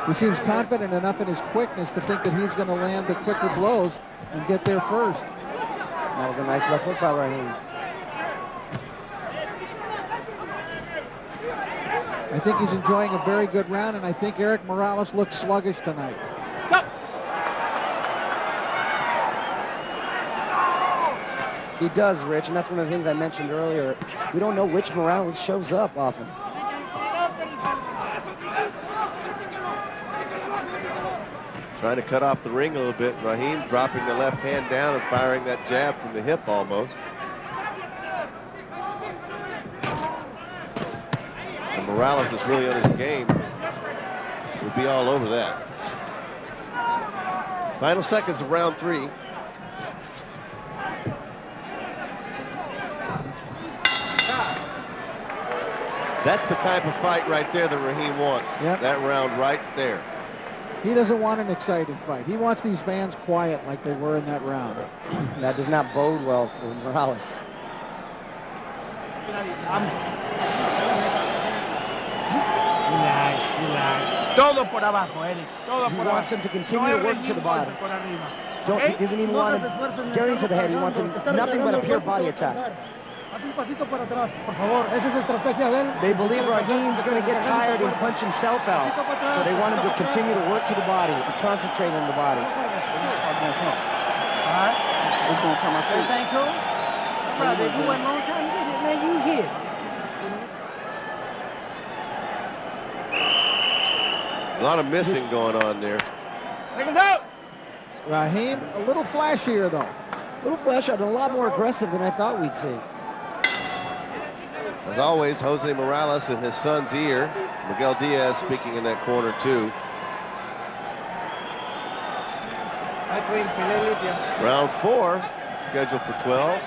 He seems confident enough in his quickness to think that he's going to land the quicker blows and get there first. That was a nice left hook by Raheem. I think he's enjoying a very good round, and I think Erik Morales looks sluggish tonight. Stop. He does, Rich, and that's one of the things I mentioned earlier. We don't know which Morales shows up often. Trying to cut off the ring a little bit. Raheem dropping the left hand down and firing that jab from the hip almost. And Morales is really on his game. Would be all over that. Final seconds of round 3. That's the kind of fight right there that Raheem wants. Yep. That round right there. He doesn't want an exciting fight. He wants these fans quiet like they were in that round. That does not bode well for Morales. Todo por abajo, Erik. Todo He por wants abajo. him to continue to work to the body. He doesn't even want him carrying to the head. He wants him nothing but a pure body attack. They believe Raheem's going to get tired and punch himself out. So they want him to continue to work to the body and concentrate on the body. All right. He's going to come out. Everything cool? Brother, if you went a long time, you did it, man. You here. A lot of missing going on there. Seconds out. Raheem, a little flashier, though. A little flashier, but a lot more aggressive than I thought we'd see. As always, Jose Morales and his son's ear. Miguel Diaz speaking in that corner, too. Round 4, scheduled for 12.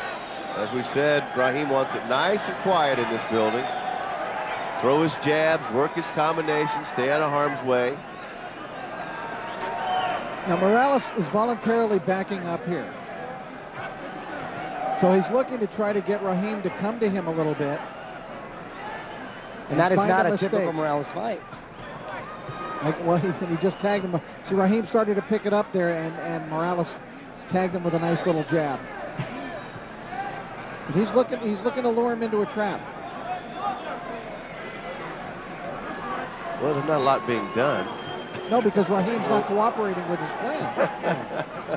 As we said, Raheem wants it nice and quiet in this building. Throw his jabs, work his combinations, stay out of harm's way. Now, Morales is voluntarily backing up here. So he's looking to try to get Raheem to come to him a little bit. And that is find not a mistake. typical Morales fight. Like, well, he just tagged him. See, Raheem started to pick it up there, and Morales tagged him with a nice little jab. But he's looking to lure him into a trap. Well, there's not a lot being done. No, because Raheem's not cooperating with his plan.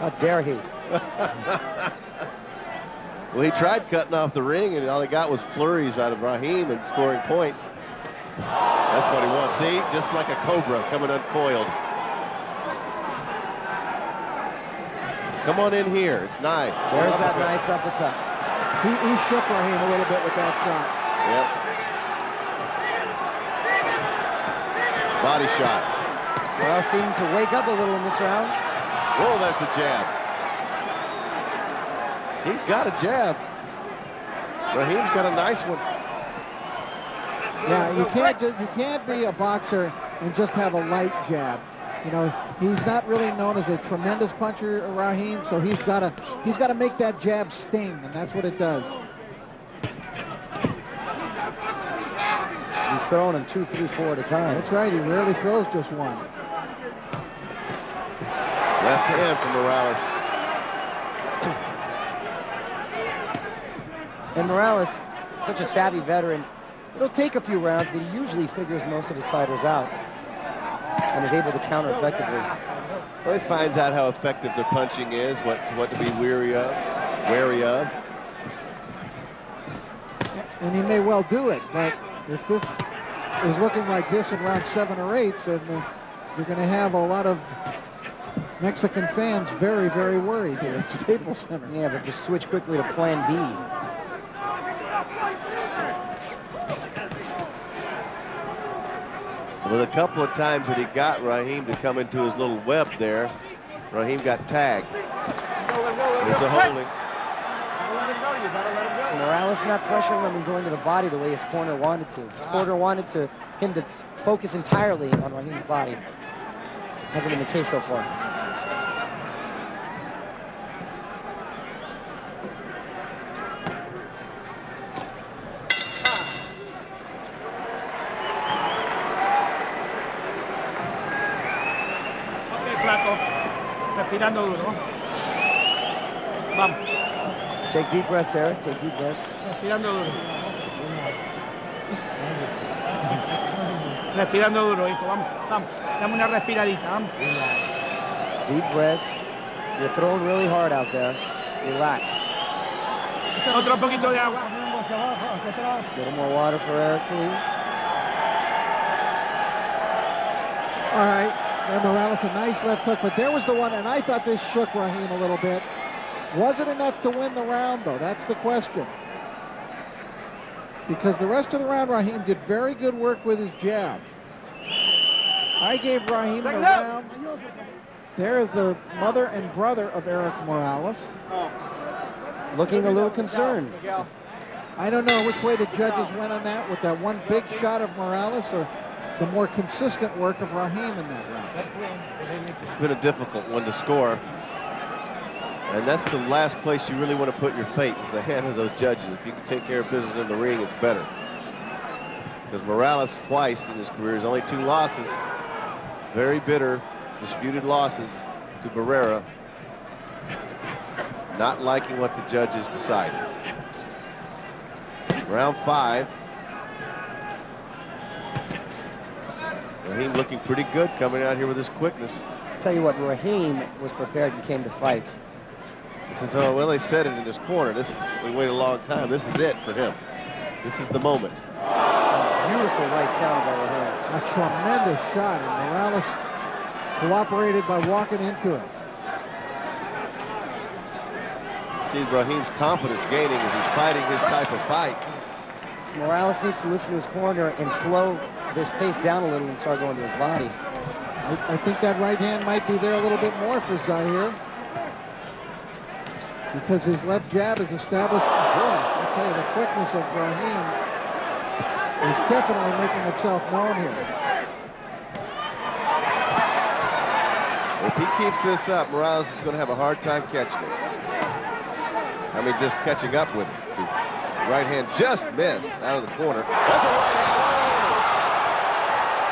How dare he? Well, he tried cutting off the ring, and all he got was flurries out of Raheem and scoring points. That's what he wants. See, just like a cobra coming uncoiled. Come on in here. It's nice. There's that nice uppercut. He shook Raheem a little bit with that shot. Yep. Body shot. Well, seemed to wake up a little in this round. Whoa, there's the jab. He's got a jab. Raheem's got a nice one. Yeah, you can't be a boxer and just have a light jab. You know, he's not really known as a tremendous puncher, Raheem, so he's got to make that jab sting, and that's what it does. He's throwing him 2, 3, 4 at a time. That's right, he rarely throws just one. Left hand from Morales. And Morales, such a savvy veteran, it'll take a few rounds, but he usually figures most of his fighters out and is able to counter effectively. Well, he finds out how effective their punching is, what to be wary of. And he may well do it, but if this is looking like this in round 7 or 8, then you're going to have a lot of Mexican fans very, very worried here at Staples Center. Yeah, but just switch quickly to plan B. With a couple of times that he got Raheem to come into his little web there, Raheem got tagged. There's a holding. Morales not pressuring him and going to the body the way his corner wanted to. His corner wanted him to focus entirely on Raheem's body. Hasn't been the case so far. Respirando duro. Vamos. Take deep breaths, Eric. Take deep breaths. Respirando duro. Respirando duro, hijo. Vamos, vamos. Dame una respiradita, vamos. Deep breaths. You're throwing really hard out there. Relax. Otro poquito de agua. A little more water for Eric, please. All right, there Morales, a nice left hook, but there was the one, and I thought this shook Raheem a little bit. Was it enough to win the round, though? That's the question. Because the rest of the round, Raheem did very good work with his jab. I gave Raheem the round. There's the mother and brother of Erik Morales. Looking a little concerned. I don't know which way the judges went on that, with that one big shot of Morales or the more consistent work of Raheem in that round. It's been a difficult one to score. And that's the last place you really want to put your fate, is the hand of those judges. If you can take care of business in the ring, it's better. Because Morales twice in his career has only 2 losses. Very bitter, disputed losses to Barrera. Not liking what the judges decided. Round 5. Raheem looking pretty good coming out here with his quickness. I'll tell you what, Raheem was prepared and came to fight. This is, oh, well, they said it in his corner. We waited a long time. This is it for him. This is the moment. Beautiful right counter by Raheem. A tremendous shot, and Morales cooperated by walking into it. See Raheem's confidence gaining as he's fighting his type of fight. Morales needs to listen to his corner and slow this pace down a little and start going to his body. I think that right hand might be there a little bit more for Zahir, because his left jab is established. Boy, I tell you, the quickness of Raheem is definitely making itself known here. If he keeps this up, Morales is going to have a hard time catching it. I mean, just catching up with him. The right hand just missed out of the corner. That's a right hand. It's over.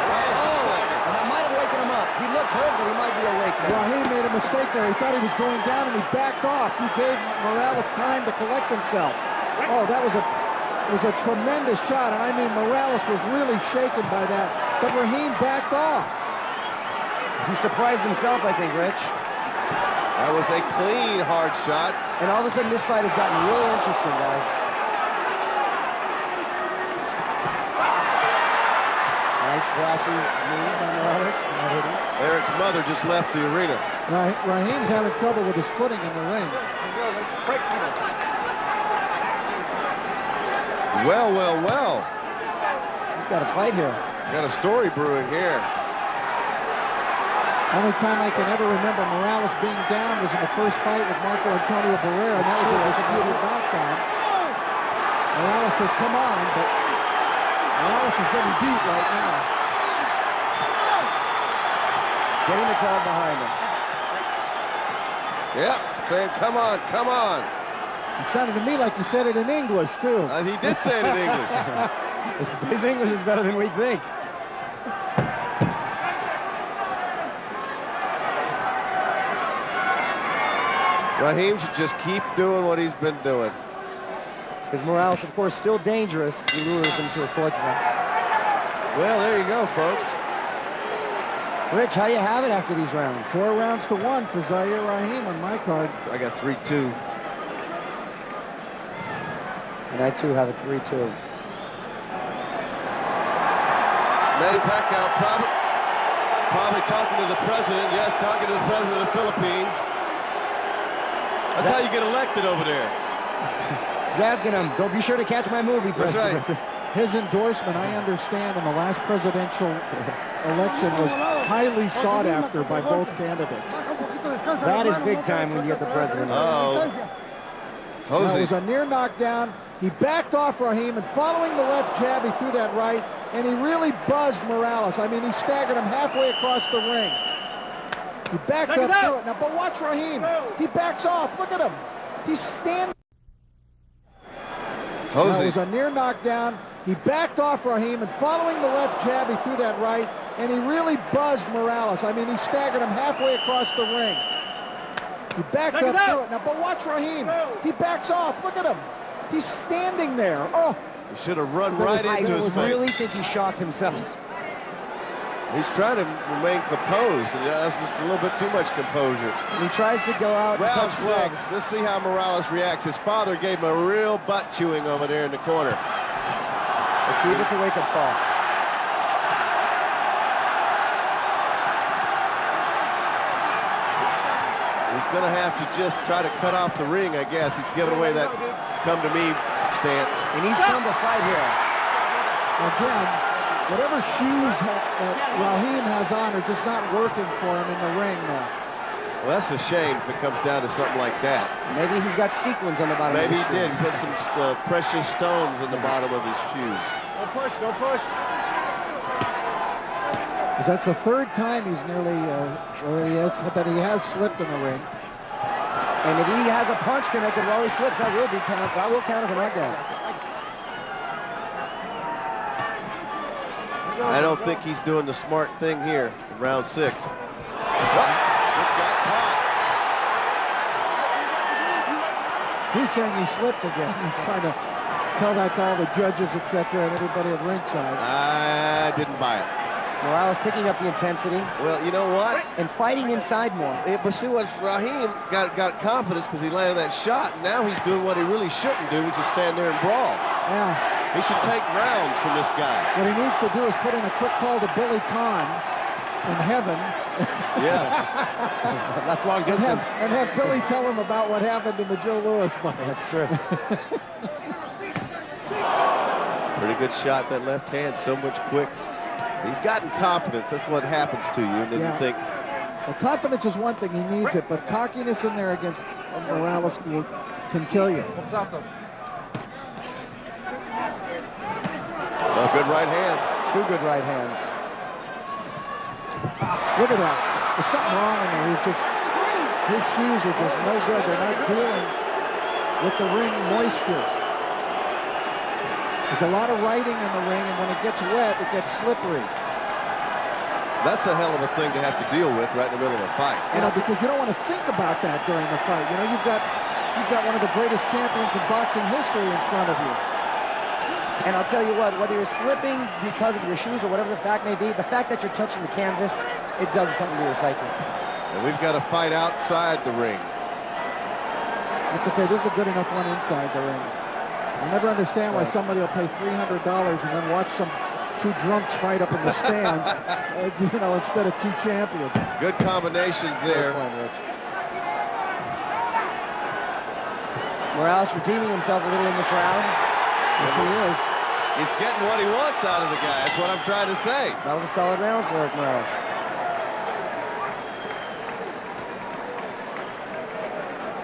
Morales is slamming. And that might have waken him up. He looked hurt, but he might be awake now. Raheem made a mistake there. He thought he was going down, and he backed off. He gave Morales time to collect himself. Oh, that was a tremendous shot, and I mean, Morales was really shaken by that, but Raheem backed off. He surprised himself, I think, Rich. That was a clean, hard shot. And all of a sudden, this fight has gotten really interesting, guys. Nice, classy move by Morales. Erik's mother just left the arena. Raheem's having trouble with his footing in the ring. Well, well, well. We've got a fight here. Got a story brewing here. Only time I can ever remember Morales being down was in the first fight with Marco Antonio Barrera, and that was a disputed knockdown. Morales says, come on, but Morales is getting beat right now. Getting the crowd behind him. Yep, saying, come on, come on. It sounded to me like he said it in English, too. He did say it in English. His English is better than we think. Raheem should just keep doing what he's been doing. Because Morales, of course, still dangerous. He lures him to a slugfest. Well, there you go, folks. Rich, how do you have it after these rounds? 4 rounds to 1 for Zahir Raheem on my card. I got 3-2. And I, too, have a 3-2. Manny Pacquiao probably talking to the president. Yes, talking to the president of the Philippines. That's how you get elected over there. He's asking him, don't be sure to catch my movie, President. Right. His endorsement, I understand, in the last presidential election was highly sought after by both candidates. That is big time when you get the president. Oh. It was a near knockdown. He backed off Raheem, and following the left jab, he threw that right, and he really buzzed Morales. I mean, he staggered him halfway across the ring. He backed up through it. Now, but watch Raheem. He backs off. Look at him. He's standing. It was a near knockdown. He backed off Raheem, and following the left jab, he threw that right, and he really buzzed Morales. I mean, he staggered him halfway across the ring. He backed up through it. Now, but watch Raheem. He backs off. Look at him. He's standing there. Oh. He should have run right into his face. I really think he shocked himself. He's trying to remain composed, and that's just a little bit too much composure. And he tries to go out and touch Round 6. Let's see how Morales reacts. His father gave him a real butt chewing over there in the corner. Let's see if it's a wake-up call. He's going to have to just try to cut off the ring, I guess. He's giving away that come-to-me stance. And he's come to fight here. Again, whatever shoes that Raheem has on are just not working for him in the ring there. Well, that's a shame if it comes down to something like that. Maybe he's got sequins on the bottom Maybe of his he did. shoes. Put some precious stones in the bottom of his shoes. No push, no push. Because that's the third time he's nearly, that he has slipped in the ring. And if he has a punch connected while he slips, that will count as a knockdown. I don't think he's doing the smart thing here in round 6. Just got caught. He's saying he slipped again. He's trying to tell that to all the judges, etc., and everybody at ringside. I didn't buy it. Morales picking up the intensity. Well, you know what? And fighting inside more. Yeah, but see what Raheem got confidence because he landed that shot. And now he's doing what he really shouldn't do, which is stand there and brawl. Yeah. He should take rounds from this guy. What he needs to do is put in a quick call to Billy Conn in heaven. Yeah. That's long distance. And have Billy tell him about what happened in the Joe Louis fight. That's true. Pretty good shot, that left hand, so much quick. So he's gotten confidence. That's what happens to you. And then you think. Well, confidence is one thing. He needs it. But cockiness in there against Morales can kill you. Oh, good right hand. 2 good right hands. Look at that. There's something wrong in there. His shoes are just no good. They're not dealing with the ring moisture. There's a lot of writing in the ring, and when it gets wet, it gets slippery. That's a hell of a thing to have to deal with right in the middle of a fight. You know, because you don't want to think about that during the fight. You know, you've got one of the greatest champions in boxing history in front of you. And I'll tell you what, whether you're slipping because of your shoes or whatever the fact may be, the fact that you're touching the canvas, it does something to your psyche. And we've got a fight outside the ring. That's okay. This is a good enough one inside the ring. I'll never understand why somebody will pay $300 and then watch some 2 drunks fight up in the stands, you know, instead of 2 champions. Good combinations there. Morales redeeming himself a little in this round. Yes, he is. He's getting what he wants out of the guy. That's what I'm trying to say. That was a solid round for Erik Morales.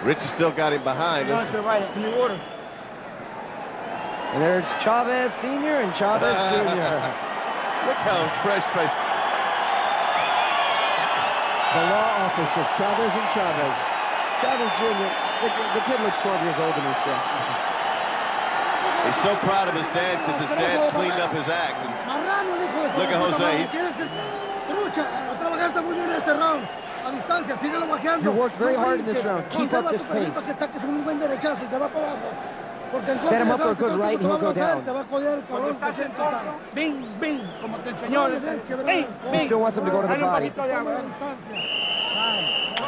Rich has still got him behind us. Right, in the order. And there's Chavez Sr. and Chavez Jr. Look how fresh-faced. The law office of Chavez and Chavez. Chavez Jr., the kid looks 12 years old in this game. He's so proud of his dad because his dad's cleaned up his act. And look at Jose. You worked very hard in this round. Keep up this pace. Set him up for a good right and he'll go down. He still wants him to go to the body.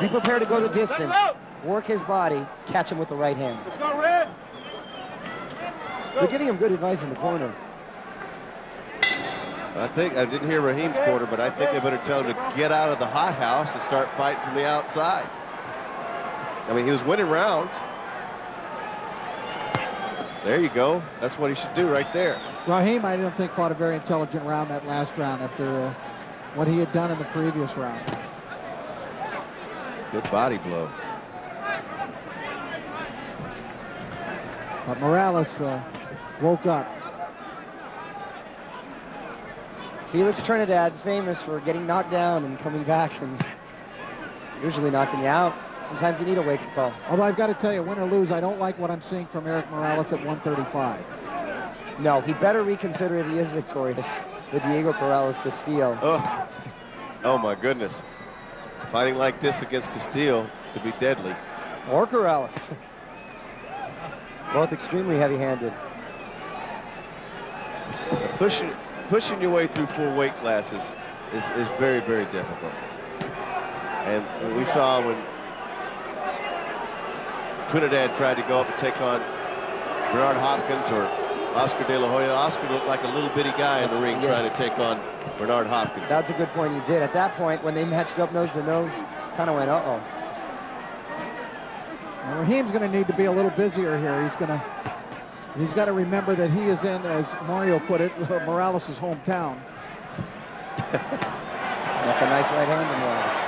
Be prepared to go the distance. Work his body. Catch him with the right hand. They're giving him good advice in the corner. I didn't hear Raheem's corner, but I think they better tell him to get out of the hothouse and start fighting from the outside. I mean, he was winning rounds. There you go. That's what he should do right there. Raheem, I don't think, fought a very intelligent round that last round after what he had done in the previous round. Good body blow. But Morales woke up. Felix Trinidad, famous for getting knocked down and coming back and usually knocking you out. Sometimes you need a wake-up call. Although I've got to tell you, win or lose, I don't like what I'm seeing from Erik Morales at 135. No, he better reconsider if he is victorious. The Diego Corrales Castillo. Oh my goodness. Fighting like this against Castillo could be deadly. Or Corrales. Both extremely heavy-handed. Pushing your way through 4 weight classes is very, very difficult. And we saw when Trinidad tried to go up and take on Bernard Hopkins or Oscar De La Hoya. Oscar looked like a little bitty guy in the ring trying to take on Bernard Hopkins. That's a good point. He did. At that point, when they matched up nose to nose, kind of went, uh-oh. Well, Raheem's going to need to be a little busier here. He's got to remember that he is in, as Mario put it, Morales' hometown. That's a nice right hand to Morales.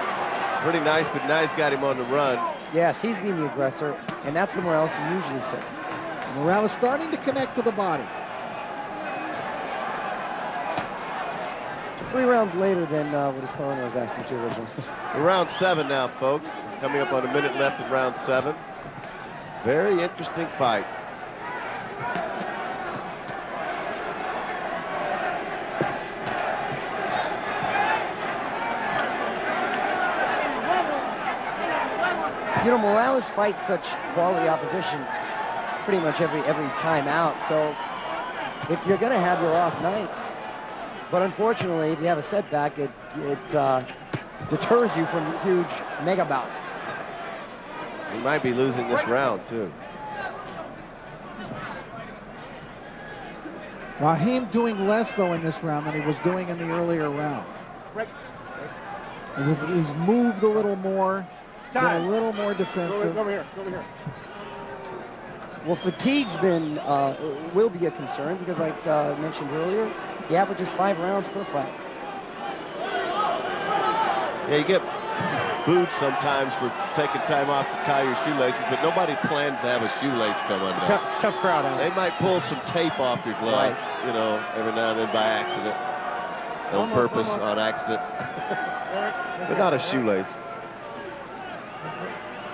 Pretty nice, but nice got him on the run. Yes, he's being the aggressor, and that's the Morales who usually say. Morales starting to connect to the body. 3 rounds later than what his corner was asking to originally. Round 7 now, folks. Coming up on a minute left in round 7. Very interesting fight. You know, Morales fights such quality opposition pretty much every time out. So if you're going to have your off nights, but unfortunately, if you have a setback, it deters you from a huge mega bout. He might be losing this round, too. Raheem doing less, though, in this round than he was doing in the earlier rounds. He's moved a little more, been a little more defensive. Go over here. Go over here. Well, fatigue's been will be a concern because, like I mentioned earlier, he averages 5 rounds per fight. Yeah, you get booed sometimes for taking time off to tie your shoelaces, but nobody plans to have a shoelace come undone. It's a tough crowd, huh? They might pull some tape off your gloves, you know, every now and then by accident. On purpose, on accident. But not a shoelace.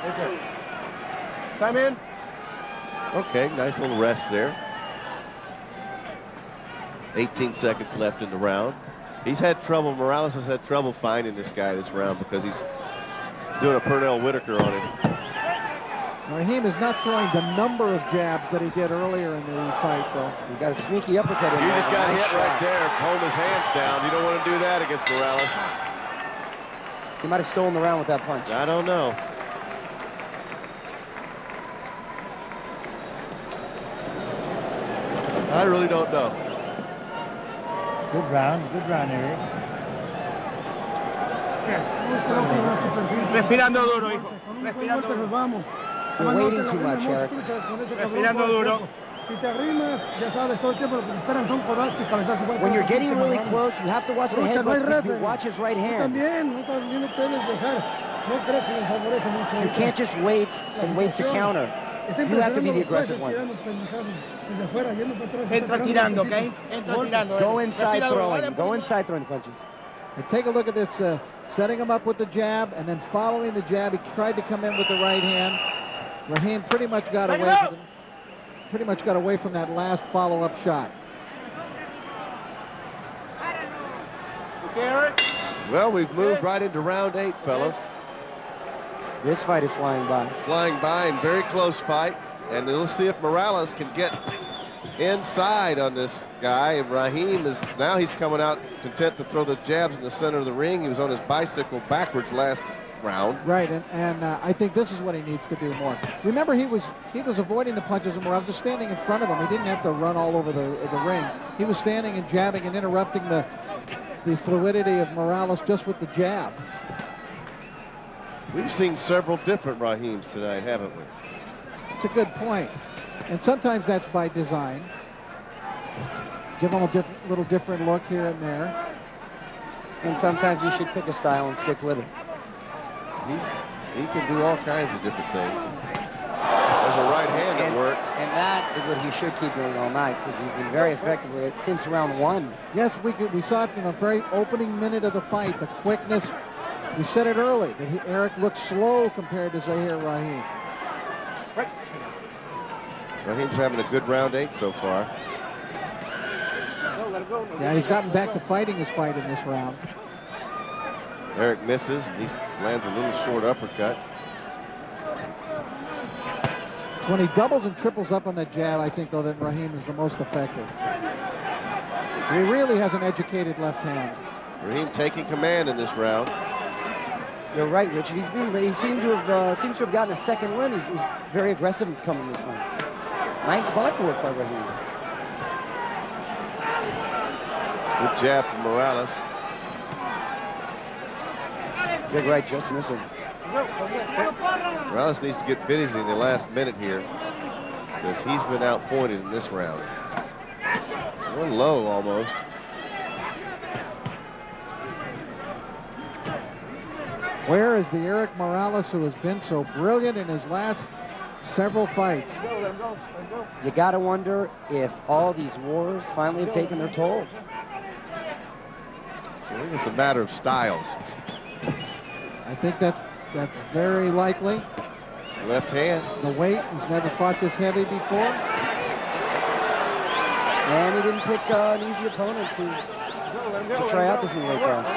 Okay. Time in. Okay, nice little rest there. 18 seconds left in the round. He's had trouble, Morales has had trouble finding this guy this round because he's doing a Pernell Whitaker on him. Raheem is not throwing the number of jabs that he did earlier in the fight, though. He got a sneaky uppercut in You there. just got Nice hit shot. right there, hold his hands down. You don't want to do that against Morales. He might have stolen the round with that punch. I don't know. I really don't know. Good round, Erik. Respirando duro, hijo. Respirando duro. Vamos. You're waiting too much, Erik. Respirando duro. Si te arrimas, ya sabes, todo el tiempo lo que esperan son codazos y cabezazos. Igual When que you're los getting pinches really marranos. close, you have to watch the Lucha, head, no hay but you referee. watch his right Tú hand. también, no te debes dejar. No crees que le favorece mucho. You can't just wait and wait to counter. You have to be the aggressive one. Entra tirando, ¿ok? Entra tirando. Go inside Respira duro, throwing. vale, Go inside throwing punches. And take a look at this, setting him up with the jab and then following the jab. He tried to come in with the right hand. Raheem pretty much got away from that last follow-up shot. Well, we've moved right into round 8, fellas. This fight is flying by. Flying by and very close fight. And we'll see if Morales can get inside on this guy. And Raheem is, now he's coming out content to throw the jabs in the center of the ring. He was on his bicycle backwards last round. Right, and I think this is what he needs to do more. Remember, he was avoiding the punches of Morales, just standing in front of him. He didn't have to run all over the ring. He was standing and jabbing and interrupting the fluidity of Morales just with the jab. We've seen several different Raheems tonight, haven't we? It's a good point. And sometimes that's by design. Give him a little different look here and there. And sometimes you should pick a style and stick with it. He can do all kinds of different things. There's a right hand that worked. And that is what he should keep doing all night because he's been very effective with it since round 1. Yes, we saw it from the very opening minute of the fight, the quickness. We said it early, that Erik looked slow compared to Zahir Raheem. Raheem's having a good round 8 so far. Yeah, he's gotten back to fighting his fight in this round. Erik misses, and he lands a little short uppercut. It's when he doubles and triples up on that jab, I think, though, that Raheem is the most effective. He really has an educated left hand. Raheem taking command in this round. You're right, Richard. He seems to have gotten a second win. He's very aggressive coming this round. Nice body work by Raheem. Good jab from Morales. Big right, just missing. Morales needs to get busy in the last minute here because he's been outpointed in this round. A little low almost. Where is the Erik Morales who has been so brilliant in his last several fights? You got to wonder if all these wars finally have taken their toll. I think it's a matter of styles. I think that's very likely. Left hand. The weight, he's never fought this heavy before. And he didn't pick an easy opponent to try out this new weight class.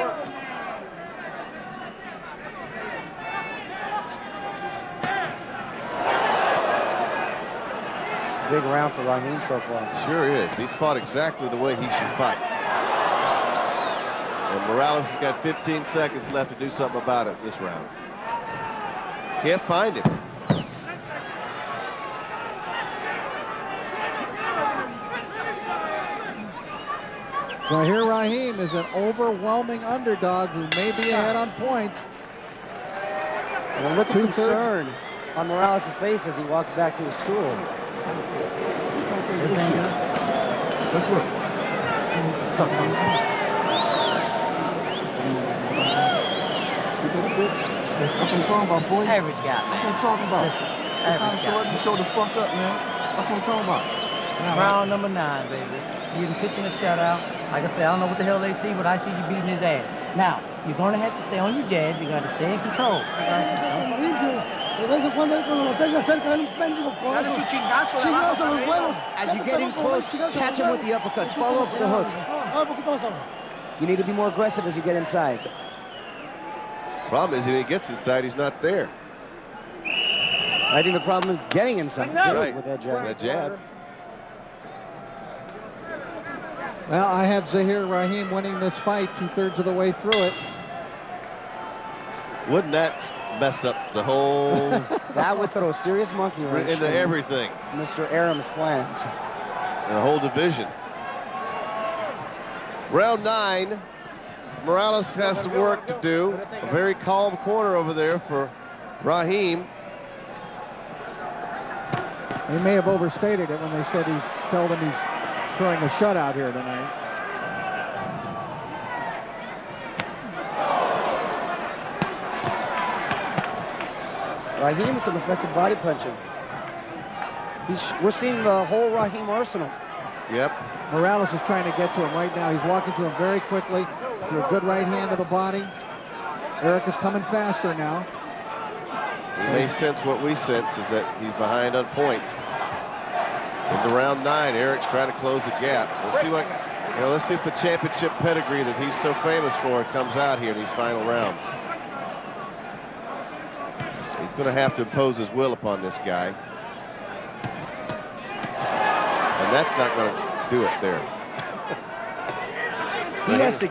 Big round for Raheem so far. Sure is. He's fought exactly the way he should fight. And Morales has got 15 seconds left to do something about it this round. Can't find him. Zahir Raheem is an overwhelming underdog who may be ahead on points. And a look of concern on Morales' face as he walks back to his stool. That's what. That's what I'm talking about, boy. Average guy. That's what I'm talking about. It's time to show up and show the fuck up, man. That's what I'm talking about. Round number 9, baby. You can pitch in a shutout. Like I said, I don't know what the hell they see, but I see you beating his ass. Now, you're going to have to stay on your jabs. You're going to stay in control. As you get in close, catch him with the uppercuts. Follow up with the hooks. You need to be more aggressive as you get inside. Problem is, when he gets inside, he's not there. I think the problem is getting inside Right. with that jab. That jab. Well, I have Zahir Raheem winning this fight 2/3 of the way through it. Wouldn't that mess up the whole... That would throw a serious monkey wrench into everything. Mr. Aram's plans. And the whole division. Round 9. Morales has some work to do. A very calm corner over there for Raheem. They may have overstated it when they said told him he's throwing a shutout here tonight. Raheem is some effective body punching. We're seeing the whole Raheem arsenal. Yep. Morales is trying to get to him right now. He's walking to him very quickly through a good right hand to the body. Erik is coming faster now. He may sense what we sense, is that he's behind on points. Into round 9, Erik's trying to close the gap. We'll see what, let's see if the championship pedigree that he's so famous for comes out here in these final rounds. He's going to have to impose his will upon this guy. And that's not going to do it there. He has to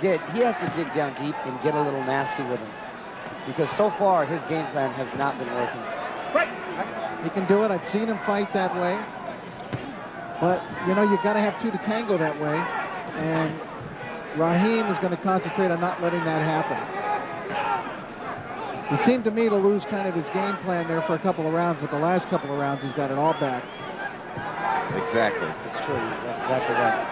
dig down deep and get a little nasty with him. Because so far, his game plan has not been working. He can do it. I've seen him fight that way. But, you know, you've got to have two to tango that way. And Raheem is going to concentrate on not letting that happen. He seemed to me to lose kind of his game plan there for a couple of rounds, but the last couple of rounds, he's got it all back. Exactly. It's true. Exactly right.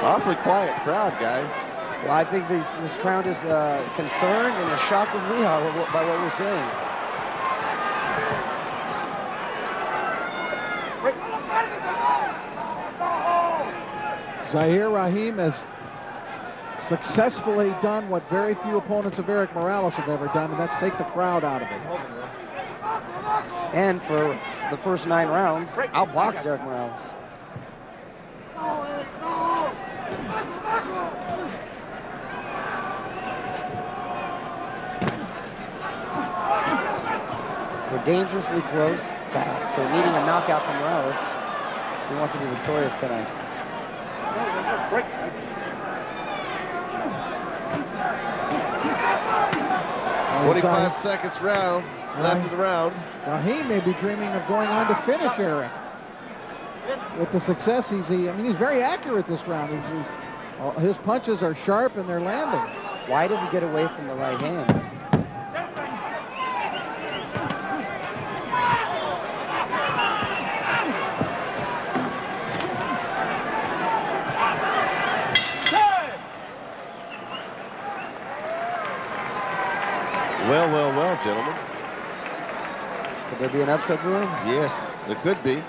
Awfully quiet crowd, guys. Well, I think this crowd is concerned and as shocked as we are by what we're seeing. Zahir Raheem has successfully done what very few opponents of Erik Morales have ever done, and that's take the crowd out of it. And for the first 9 rounds, outboxed Erik Morales. We're dangerously close to needing a knockout from Morales if he wants to be victorious tonight. 25 seconds left in the round. Raheem may be dreaming of going on to finish Erik. With the success he's very accurate this round. His punches are sharp and they're landing. Why does he get away from the right hands? Well, well, well, gentlemen. Could there be an upset brewing? Yes, there could be.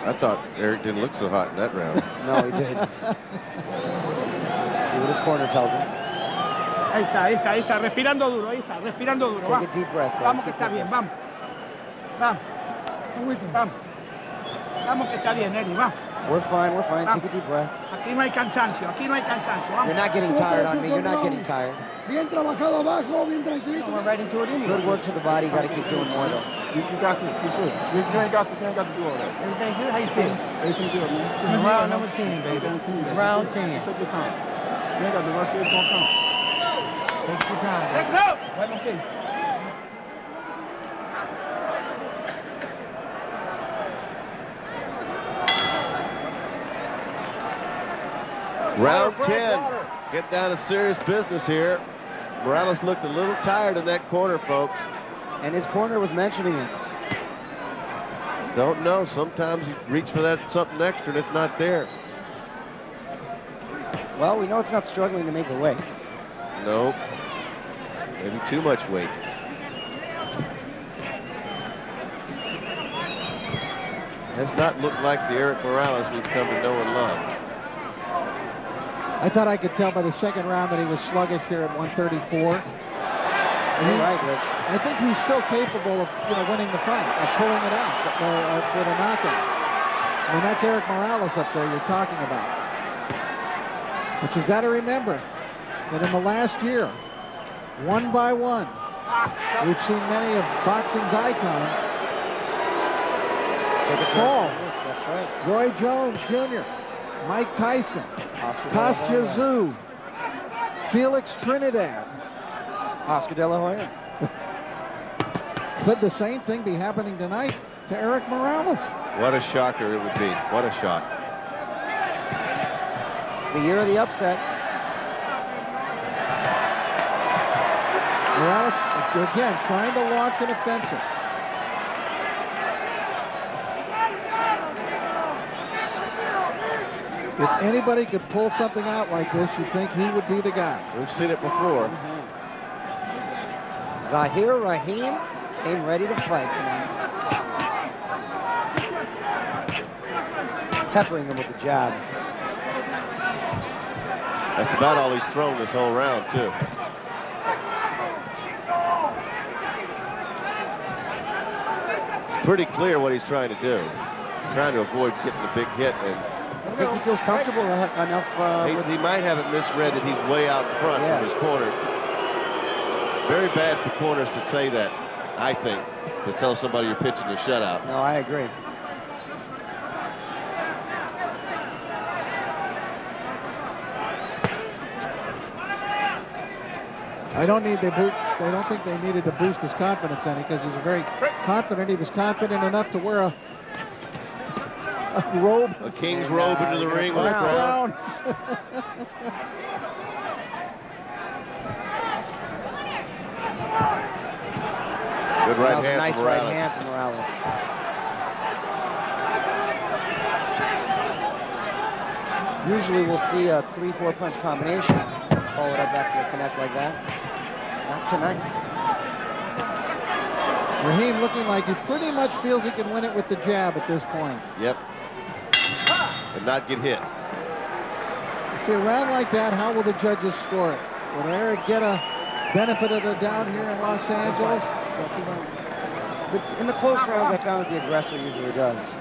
I thought Erik didn't look so hot in that round. No, he didn't. Let's see what his corner tells him. Ahí está, respirando duro, respirando duro. Take a deep breath. Vamos que está bien, vamos. Vamos. Vamos. Vamos que está bien, Erik, vamos. We're fine, we're fine. Take a deep breath. Aquí no hay cansancio, Vamos. You're not getting tired on me, you're not getting tired. Bien trabajado abajo, bien tranquilo. We're right into it anyway. Good work to the body, got to keep doing more though. You got this, you should. You ain't got to do all that. Everything good? How you feel? Everything good, man. This is round number 10, baby. Round 10. Take your time. You ain't got to rush it, it's gonna come. Take your time. Second up! Right my face. Round 10. Get down to serious business here. Morales looked a little tired in that corner, folks. And his corner was mentioning it. Don't know. Sometimes you reach for that something extra and it's not there. Well, we know it's not struggling to make the weight. Nope. Maybe too much weight. Has not looked like the Erik Morales we've come to know and love. I thought I could tell by the second round that he was sluggish here at 134. You're right, Rich. I think he's still capable of winning the fight, of pulling it out with a knockout. I mean, that's Erik Morales up there you're talking about. But you've got to remember that in the last year, one by one, we've seen many of boxing's icons fall. Yes, that's right. Roy Jones Jr., Mike Tyson, Kostya Tszyu, Felix Trinidad, Oscar De La Hoya. Could the same thing be happening tonight to Erik Morales? What a shocker it would be. What a shock. It's the year of the upset. Morales, again, trying to launch an offensive. If anybody could pull something out like this, you'd think he would be the guy. We've seen it before. Zahir Raheem came ready to fight tonight. Peppering him with the jab. That's about all he's thrown this whole round, too. It's pretty clear what he's trying to do. He's trying to avoid getting a big hit. And I think he feels comfortable enough. he might have it misread that he's way out front from his corner. Very bad for corners to say that, I think, to tell somebody you're pitching a shutout. No, I agree. I don't think they needed to boost his confidence any because he's very confident. He was confident enough to wear a robe. A king's robe into the ring with a crown. Good right hand nice from Morales. right hand from Morales. Usually we'll see a 3-4 punch combination followed up after a connect like that. Not tonight. Raheem looking like he pretty much feels he can win it with the jab at this point. Yep. And not get hit. You see a round like that, how will the judges score it? Will Erik get a benefit of the doubt here in Los Angeles? In the close rounds, I found that the aggressor usually does.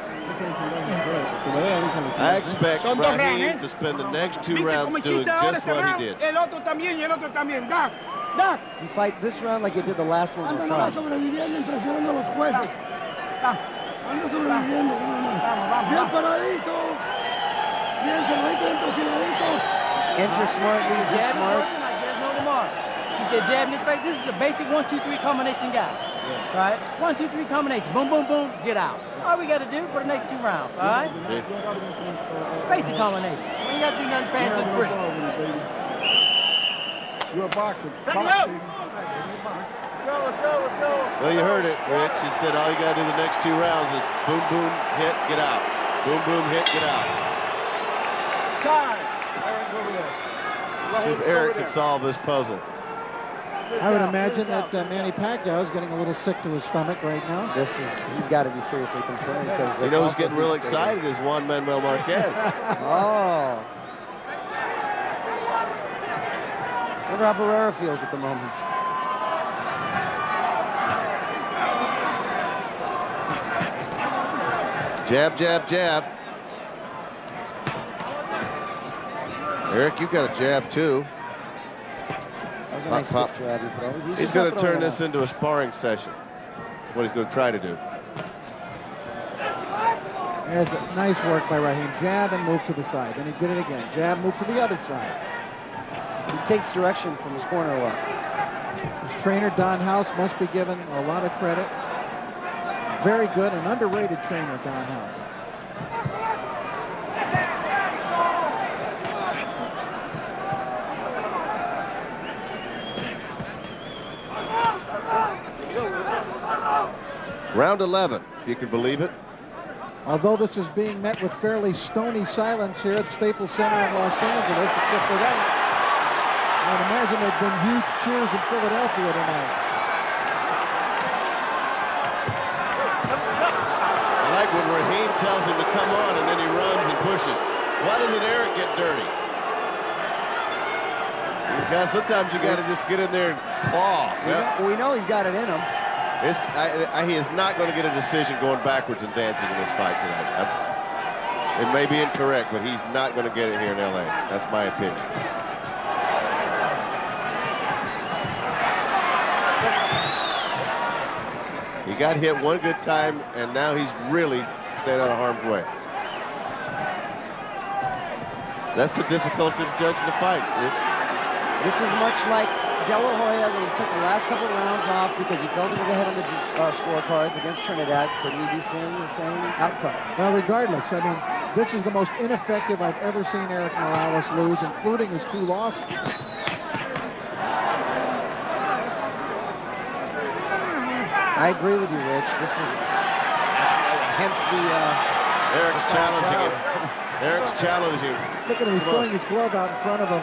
I expect Raheem to spend the next 2 rounds doing just what he did. El otro también y el otro también. If you fight this round like you did the last one, we're fine. Sobreviviendo, impresionando a los jueces. Anda sobreviviendo, bien paradito. Bien cerradito, bien perfiladito. Enter smartly, be smart. There's no tomorrow. Keep that jab in his face. This is a basic 1-2-3 combination guy. Right? 1-2-3 combination. Boom, boom, boom, get out. All we got to do for the next 2 rounds, all right? Basic combination. We ain't got to do nothing fancy and pretty. You're a boxer. Let's go, let's go. Well, you heard it, Rich. He said all you got to do the next 2 rounds is boom, boom, hit, get out. Boom, boom, hit, get out. Time. See if Erik can solve this puzzle. I would imagine that Manny Pacquiao is getting a little sick to his stomach right now. He's got to be seriously concerned because you know who's getting real excited is Juan Manuel Marquez. Oh. Wonder how Barrera feels at the moment. Jab, jab, jab. Erik, you got a jab too. That was a nice stiff jab he throws. He's going to turn this into a sparring session. That's what he's going to try to do. There's a nice work by Raheem. Jab and move to the side. Then he did it again. Jab, move to the other side. He takes direction from his corner a lot. His trainer, Don House, must be given a lot of credit. Very good and underrated trainer, Don House. Round 11, if you can believe it. Although this is being met with fairly stony silence here at Staples Center in Los Angeles, except for that, I'd imagine there have been huge cheers in Philadelphia tonight. I like when Raheem tells him to come on and then he runs and pushes. Why doesn't Erik get dirty? Because sometimes you got to just get in there and claw. We know he's got it in him. He is not going to get a decision going backwards and dancing in this fight tonight. It may be incorrect, but he's not going to get it here in LA. That's my opinion. He got hit one good time, and now he's really staying out of harm's way. That's the difficulty of judging the fight. This is much like De La Hoya when he took the last couple of rounds off because he felt he was ahead on the scorecards against Trinidad. Could we be seeing the same outcome? Well, regardless, I mean, this is the most ineffective I've ever seen Érik Morales lose, including his 2 losses. I agree with you, Rich. This is hence the Erik's challenging him. Erik's challenging. Look at him, he's throwing his glove out in front of him.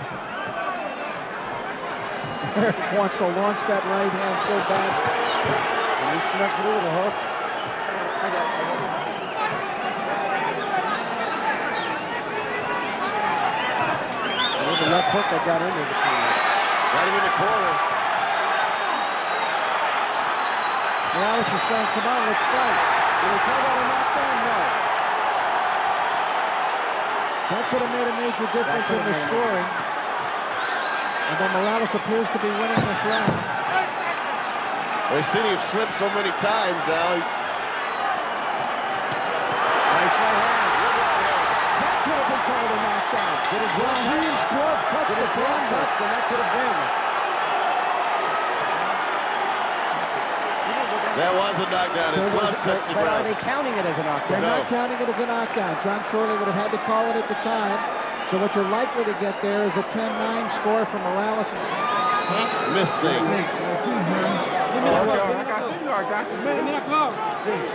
Erik wants to launch that right hand so bad. And he snuck through with a hook. There was a left hook that got into the between. Got him in the corner. Morales is saying, come on, let's fight. Will he call that a knockdown? No. That could have made a major difference in the scoring. Although Morales appears to be winning this round. We've seen him slip so many times now. Nice right hand. That could have been called a knockdown. Did his glove touch the canvas? Then that could have been. That was a knockdown. His glove touched the ground. But are they counting it as a knockdown? They're not counting it as a knockdown. John Shorley would have had to call it at the time. So what you're likely to get there is a 10-9 score for Morales. Miss things. I got you.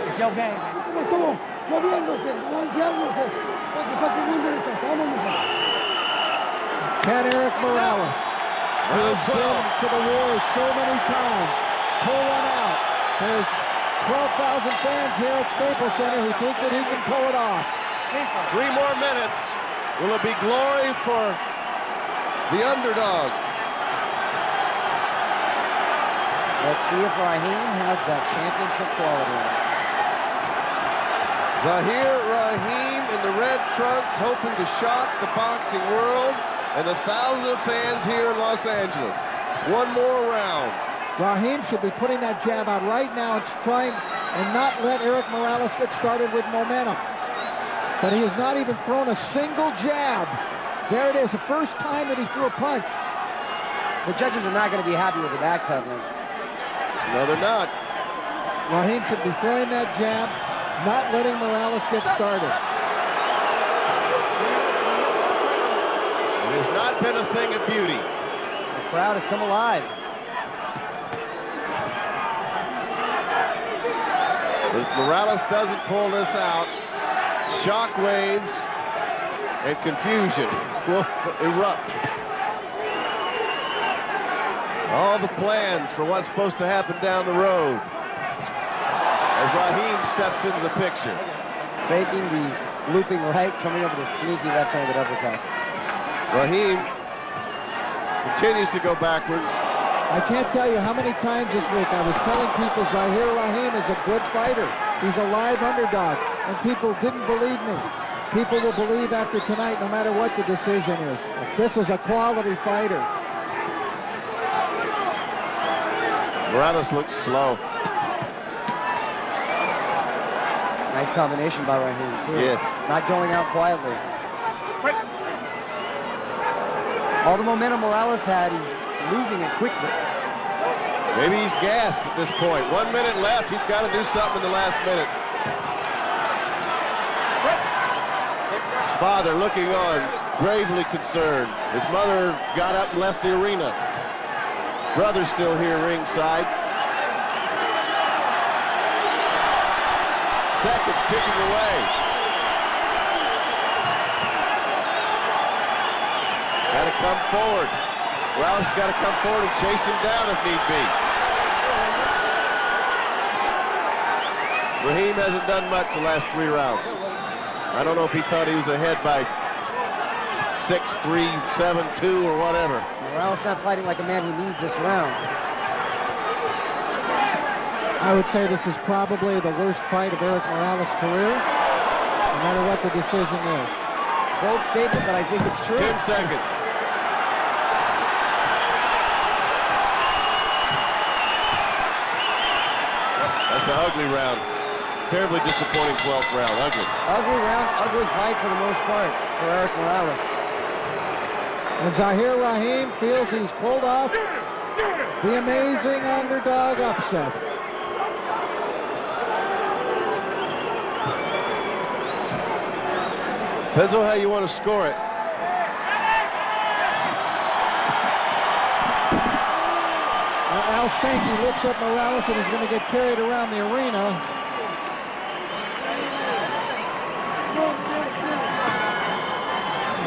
It's your game. ¿Cómo estuvo? Moviéndose, balanceándose, para que saque un buen derechazo. Vámonos. Can Érik Morales, who's been to the wars so many times, pull one out? There's 12,000 fans here at Staples Center who think that he can pull it off. 3 more minutes. Will it be glory for the underdog? Let's see if Raheem has that championship quality. Zahir Raheem in the red trunks, hoping to shock the boxing world and 1,000 fans here in Los Angeles. One more round. Raheem should be putting that jab out right now and trying and not let Érik Morales get started with momentum. But he has not even thrown a single jab. There it is, the first time that he threw a punch. The judges are not going to be happy with the backpedaling. No, they're not. Raheem should be throwing that jab, not letting Morales get started. It has not been a thing of beauty. The crowd has come alive. If Morales doesn't pull this out, shockwaves and confusion will erupt. All the plans for what's supposed to happen down the road as Raheem steps into the picture. Faking the looping right, coming up with a sneaky left-handed uppercut. Raheem continues to go backwards. I can't tell you how many times this week I was telling people Zahir Raheem is a good fighter. He's a live underdog, and people didn't believe me. People will believe after tonight, no matter what the decision is. This is a quality fighter. Morales looks slow. Nice combination by Raheem, too. Yes. Not going out quietly. All the momentum Morales had, he's losing it quickly. Maybe he's gassed at this point. 1 minute left. He's got to do something in the last minute. His father looking on, gravely concerned. His mother got up and left the arena. His brother's still here ringside. Seconds ticking away. Got to come forward. Morales has got to come forward and chase him down if need be. Raheem hasn't done much the last 3 rounds. I don't know if he thought he was ahead by 6-3, 7-2, or whatever. Morales not fighting like a man who needs this round. I would say this is probably the worst fight of Erik Morales' career, no matter what the decision is. Bold statement, but I think it's true. 10 seconds. That's an ugly round. Terribly disappointing 12th round. Ugly. Ugly round, ugly fight for the most part for Erik Morales. And Zahir Raheem feels he's pulled off the amazing underdog upset. Depends on how you want to score it. Al Stanky lifts up Morales and he's going to get carried around the arena.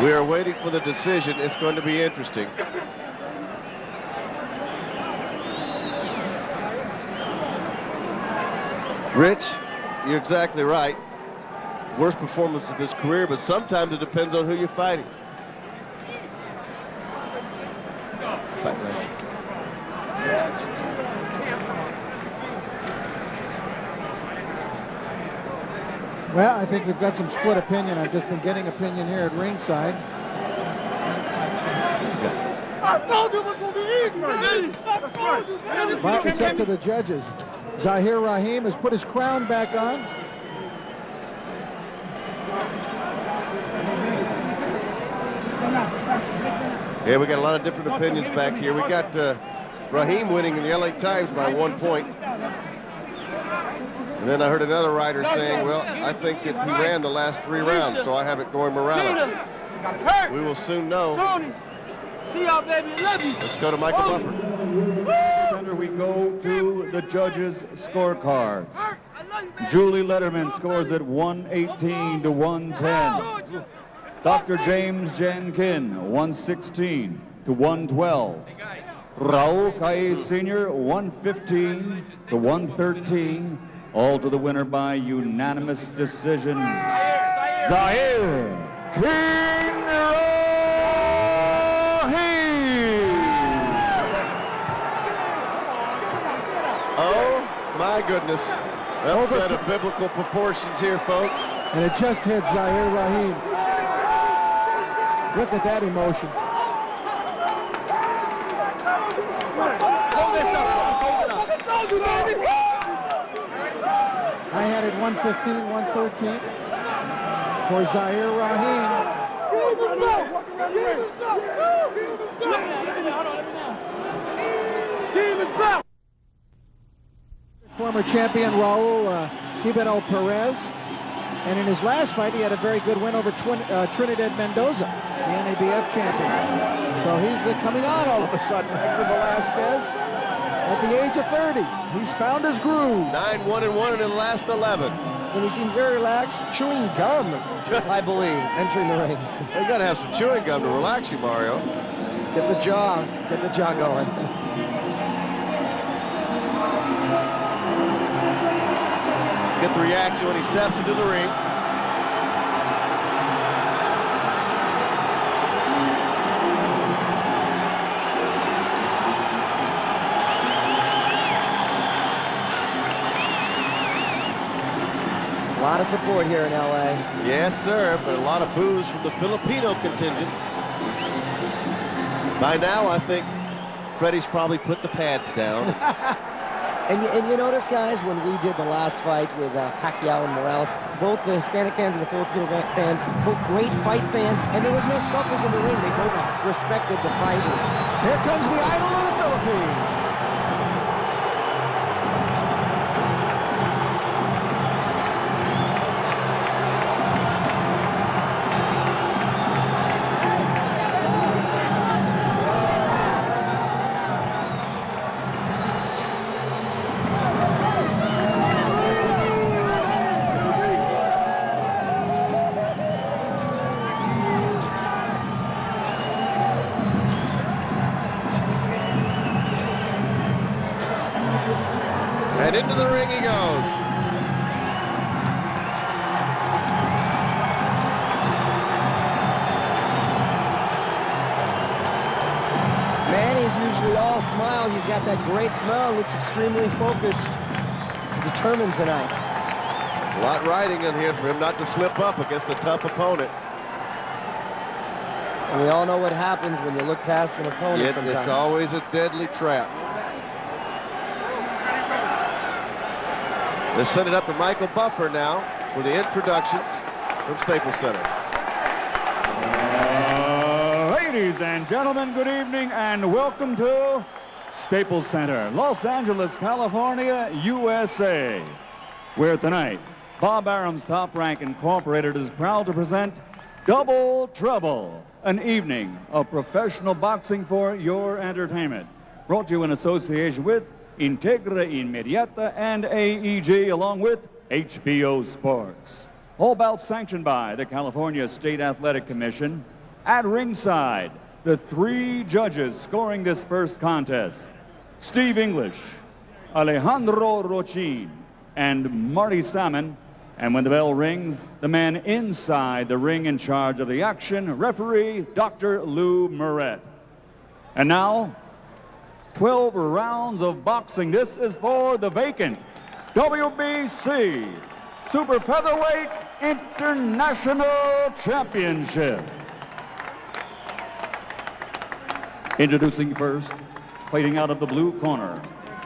We are waiting for the decision. It's going to be interesting. Rich, you're exactly right. Worst performance of his career, but sometimes it depends on who you're fighting. Well, I think we've got some split opinion. I've just been getting opinion here at ringside. I told you it was going to be easy, man. Well, it's up to the judges. Zahir Raheem has put his crown back on. Yeah, we got a lot of different opinions back here. We got Raheem winning in the LA Times by 1 point. And then I heard another writer saying, well, I think that he ran the last 3 rounds, so I have it going Morales. We will soon know. See y'all, baby. I love you. Let's go to Michael Buffer. Center we go to the judges' scorecards. Julie Letterman scores at 118 to 110. Dr. James Jankin, 116 to 112. Raul Calle Sr., 115 to 113. All to the winner by unanimous decision. Zahir King Raheem. Oh, my goodness. Upset of biblical proportions here, folks. And it just hit Zahir Raheem. Look at that emotion. I had it 115, 113 for Zahir Raheem. Former champion Raul Perez. And in his last fight, he had a very good win over Trinidad Mendoza, the NABF champion. So he's coming on all of a sudden, Hector Velasquez. At the age of 30, he's found his groove. 9-1-1 in the last 11. And he seems very relaxed, chewing gum, I believe, entering the ring. You got to have some chewing gum to relax you, Mario. Get the jaw going. Get the reaction when he steps into the ring. A lot of support here in LA. Yes, sir, but a lot of boos from the Filipino contingent. By now, I think Freddie's probably put the pads down. And you notice, guys, when we did the last fight with Pacquiao and Morales, both the Hispanic fans and the Filipino fans, both great fight fans, and there was no scuffles in the ring. They both respected the fighters. Here comes the idol of the Philippines. And into the ring he goes. Manny's usually all smiles. He's got that great smile. Looks extremely focused, determined tonight. A lot riding in here for him not to slip up against a tough opponent. And we all know what happens when you look past an opponent sometimes. It's always a deadly trap. Let's send it up to Michael Buffer now for the introductions from Staples Center. Ladies and gentlemen, good evening and welcome to Staples Center, Los Angeles, California, USA, where tonight Bob Arum's Top Rank Incorporated is proud to present Double Trouble, an evening of professional boxing for your entertainment. Brought to you in association with Integra Inmediata and AEG, along with HBO Sports. All bouts sanctioned by the California State Athletic Commission. At ringside, the three judges scoring this first contest: Steve English, Alejandro Rochin, and Marty Salmon. And when the bell rings, the man inside the ring in charge of the action, referee Dr. Lou Moret. And now, 12 rounds of boxing. This is for the vacant WBC Super Featherweight International Championship. Introducing first, fighting out of the blue corner,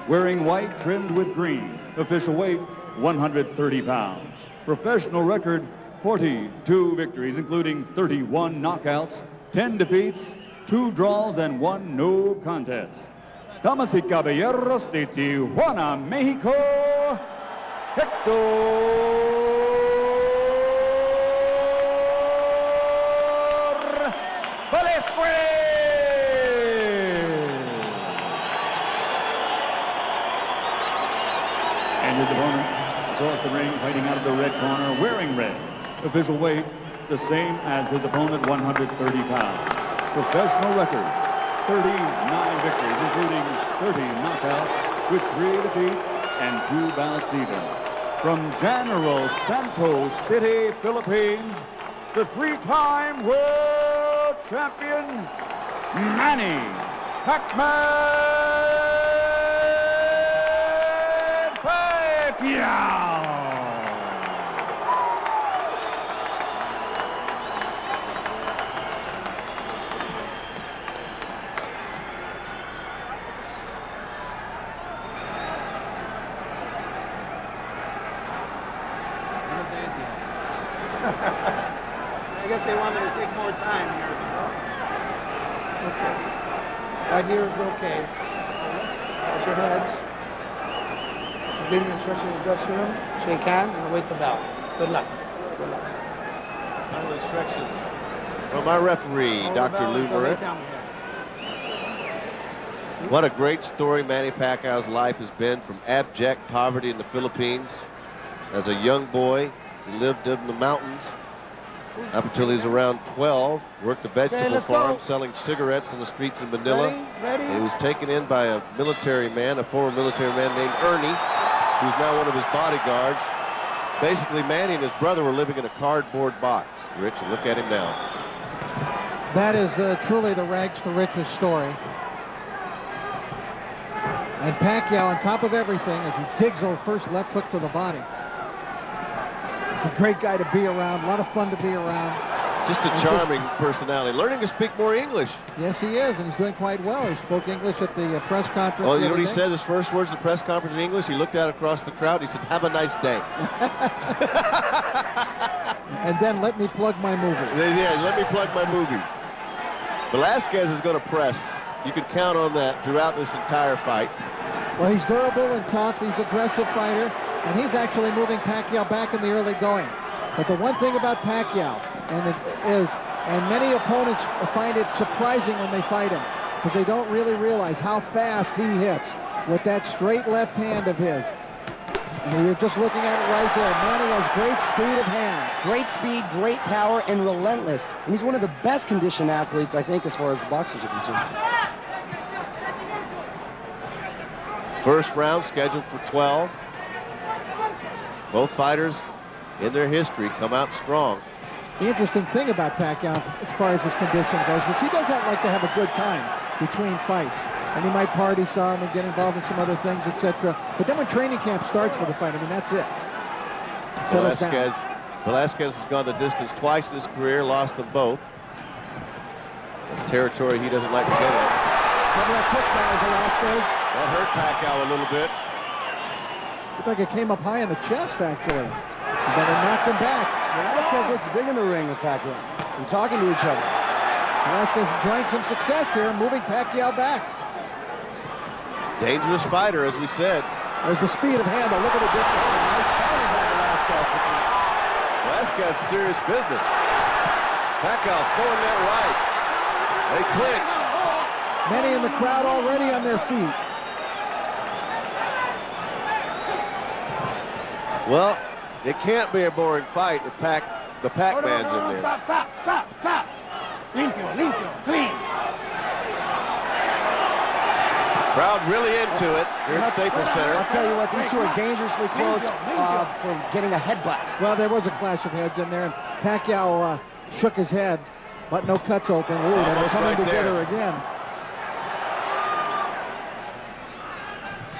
wearing white trimmed with green, official weight 130 pounds. Professional record 42 victories, including 31 knockouts, 10 defeats, 2 draws, and 1 no contest. Damas y caballeros de Tijuana, Mexico, Hector Velasquez. And his opponent across the ring, fighting out of the red corner, wearing red. Official weight, the same as his opponent, 130 pounds. Professional record, 39 victories, including 30 knockouts, with 3 defeats and 2 bouts even. From General Santos City, Philippines, the 3-time world champion, Manny Pacquiao. I guess they want me to take more time here. Okay. Right here is okay. Hold your heads. Give me instruction in the dressing room. Shake hands and await the bell. Good luck. Good luck. Final instructions from our referee, Dr. Lou Moret. What a great story Manny Pacquiao's life has been, from abject poverty in the Philippines. As a young boy, he lived in the mountains up until he was around 12, worked a vegetable farm selling cigarettes in the streets of Manila. Ready? And he was taken in by a military man, a former military man named Ernie, who's now one of his bodyguards. Basically, Manny and his brother were living in a cardboard box. Rich, and look at him now. That is truly the rags to riches story. And Pacquiao, on top of everything, as he digs the first left hook to the body. He's a great guy to be around, a lot of fun to be around. Just a charming personality. Learning to speak more English. Yes, he is, and he's doing quite well. He spoke English at the press conference. Oh, you know what he said? His first words at the press conference in English? He looked out across the crowd. He said, "Have a nice day." And then let me plug my movie. Yeah, let me plug my movie. Velasquez is going to press. You can count on that throughout this entire fight. Well, he's durable and tough. He's an aggressive fighter, and he's actually moving Pacquiao back in the early going. But the one thing about Pacquiao, and many opponents find it surprising when they fight him, because they don't really realize how fast he hits with that straight left hand of his. And you're just looking at it right there. Manny has great speed of hand. Great speed, great power, and relentless. And he's one of the best conditioned athletes, I think, as far as the boxers are concerned. First round scheduled for 12. Both fighters in their history come out strong. The interesting thing about Pacquiao, as far as his condition goes, is he does not like to have a good time between fights. And he might party some and get involved in some other things, etc. But then when training camp starts for the fight, I mean, that's it. Velasquez has gone the distance twice in his career, lost them both. That's territory he doesn't like to get in. Double left hook by Velasquez. That hurt Pacquiao a little bit. Looked like it came up high in the chest, actually. But it knocked him back. Velasquez looks big in the ring with Pacquiao. They're talking to each other. Velasquez enjoying some success here, moving Pacquiao back. Dangerous fighter, as we said. There's the speed of hand, look at the difference. Nice counter by Velasquez. Velasquez, serious business. Pacquiao throwing that right. They clinch. Many in the crowd already on their feet. Well, it can't be a boring fight if the Pac-Man's in there. Stop. Limpio, clean. Crowd really into it here at Staples Center. I'll tell you what, these two are dangerously close for getting a headbutt. Well, there was a clash of heads in there, and Pacquiao shook his head, but no cuts open. Ooh, they're coming together again.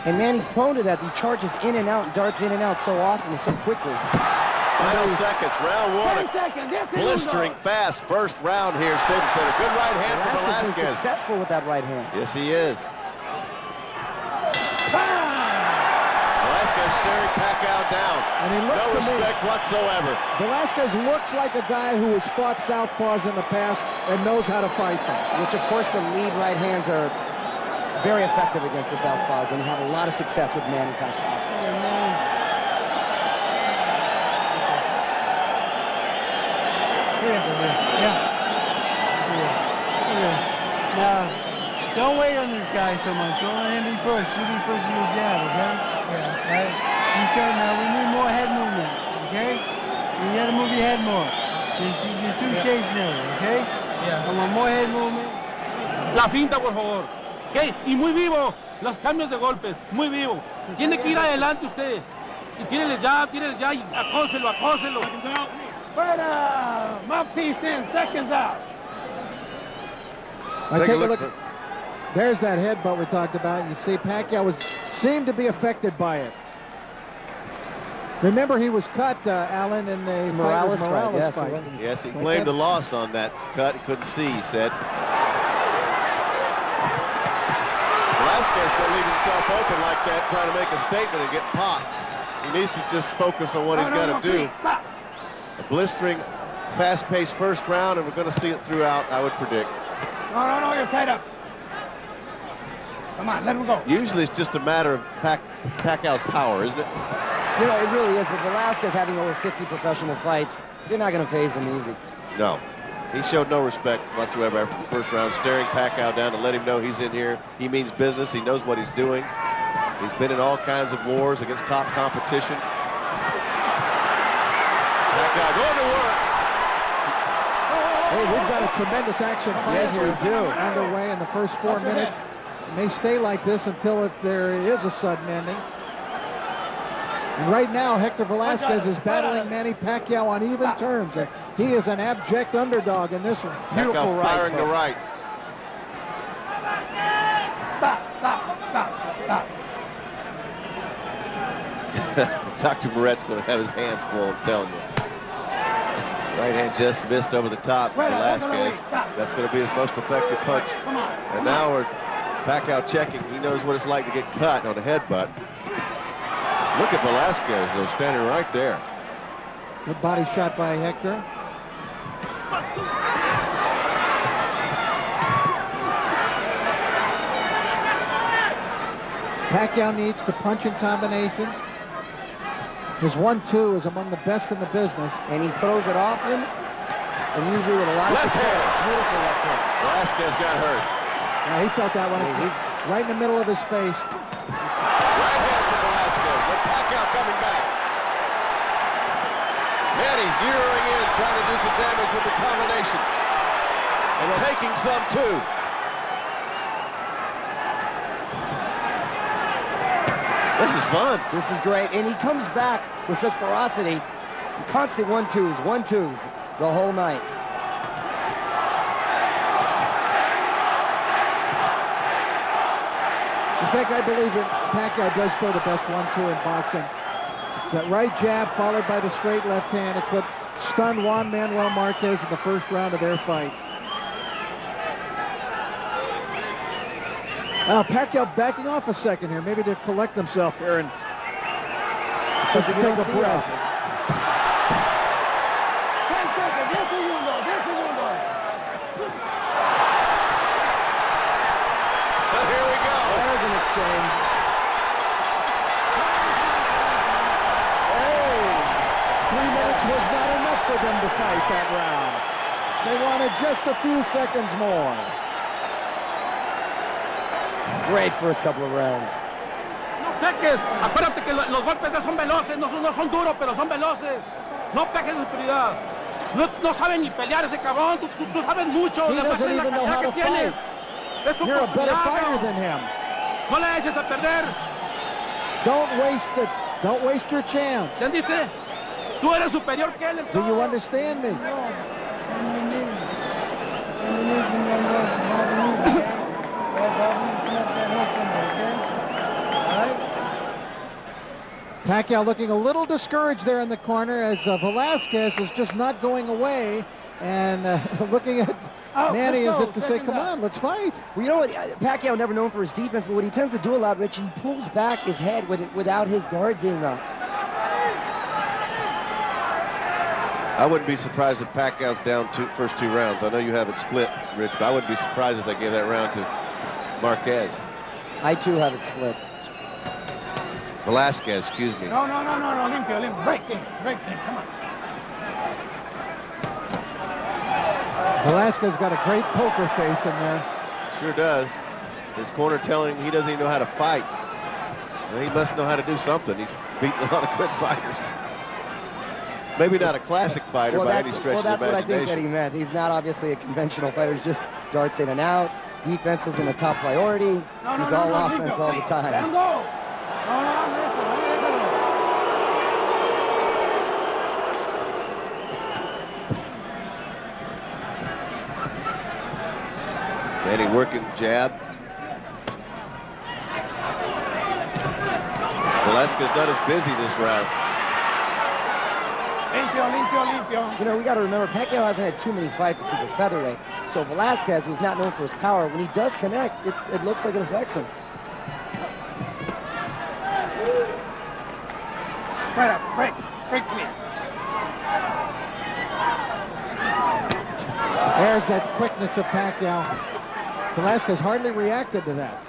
And Manny's prone to that. He charges in and out, darts in and out so often and so quickly. Final seconds, round one. Blistering fast first round here at Staples Center. Good right hand for Velasquez. Been successful with that right hand. Yes, he is. Velasquez staring Pacquiao down. And he looks no respect whatsoever. Velasquez looks like a guy who has fought southpaws in the past and knows how to fight them. Which, of course, the lead right hands are very effective against the southpaws and had a lot of success with Manny Pacquiao. Now, don't wait on this guy so much. Don't let him be pushed. You be pushed to your jab, okay? Yeah. Right? You said now we need more head movement, okay? You gotta move your head more. You're too stationary, okay? Yeah. I want more head movement. La finta, por favor. ¿Okay? Y muy vivo, los cambios de golpes, muy vivo. Tiene que ir adelante usted. Y tírele ya, y acóselo. Fuera! Mouthpiece in, seconds out. Take a look. There's that headbutt we talked about. You see Pacquiao seemed to be affected by it. Remember, he was cut, Alan, in the Morales fight. Yes, he claimed a loss on that cut. He couldn't see, he said. Velasquez going to leave himself open like that, trying to make a statement and get popped. He needs to just focus on what he's got to do. A blistering, fast-paced first round, and we're going to see it throughout, I would predict. No, you're tied up. Come on, let him go. Usually it's just a matter of Pacquiao's power, isn't it? You know, it really is, but Velasquez having over 50 professional fights, you're not going to phase him easy. No. He showed no respect whatsoever after the first round, staring Pacquiao down to let him know he's in here. He means business. He knows what he's doing. He's been in all kinds of wars against top competition. Pacquiao going to work. Hey, we've got a tremendous action fight. Yes, we do. Underway in the first 4 minutes. It may stay like this until if there is a sudden ending. And right now, Hector Velasquez is battling Manny Pacquiao on even terms, and he is an abject underdog in this one. Beautiful right. Firing the right. Stop. Dr. Moret's going to have his hands full, I'm telling you. Right hand just missed over the top for Velasquez. That's going to be his most effective punch. And now we're Pacquiao checking. He knows what it's like to get cut on a headbutt. Look at Velasquez, though, standing right there. Good body shot by Hector. Pacquiao needs to punch in combinations. His 1-2 is among the best in the business. And he throws it often, and usually with a lot of success. Beautiful left hand. Velasquez got hurt. Yeah, he felt that one right in the middle of his face. Right hand for Velasquez, but Pacquiao coming back. Manny zeroing in, trying to do some damage with the combinations. And taking some, too. This is fun. This is great. And he comes back with such ferocity. Constant 1-2s, 1-2s the whole night. In fact, I believe that Pacquiao does throw the best 1-2 in boxing. It's that right jab followed by the straight left hand. It's what stunned Juan Manuel Marquez in the first round of their fight. Pacquiao backing off a second here, maybe to collect himself here and just to take a breath. 10 seconds, 10 segundos, 10 segundos. Well, here we go. There's an exchange. Oh, 3 minutes was not enough for them to fight that round. They wanted just a few seconds more. Great first couple of rounds. No peques. Acuérdate que los golpes de son veloces, no son duros, pero son veloces. No peques de prioridad. No saben ni pelear ese cabrón. Tú sabes mucho. He doesn't even know how to fight. You're a better fighter than him. No le eches a perder. Don't waste your chance. ¿Entendiste? Tú eres superior que él. Do you understand me? Pacquiao looking a little discouraged there in the corner as Velasquez is just not going away and looking at Manny as if to say, come on, let's fight. Well, you know what? Pacquiao never known for his defense, but what he tends to do a lot, Rich, he pulls back his head without his guard being up. I wouldn't be surprised if Pacquiao's down first two rounds. I know you have it split, Rich, but I wouldn't be surprised if they gave that round to Marquez. I, too, have it split. Velasquez, excuse me. No, limpio. Break in, come on. Velasquez got a great poker face in there. Sure does. His corner telling him he doesn't even know how to fight. Well, he must know how to do something. He's beaten a lot of good fighters. Maybe not a classic fighter by any stretch of the imagination. Well, that's what I think that he meant. He's not obviously a conventional fighter. He's just darts in and out. Defense isn't a top priority. He's all offense all the time. Let him go. Manny working jab. Velasquez not as busy this round. Limpio. You know, we got to remember, Pacquiao hasn't had too many fights at super featherweight. So Velasquez, who's not known for his power, when he does connect, it looks like it affects him. Break clear. There's that quickness of Pacquiao. Velasquez hardly reacted to that.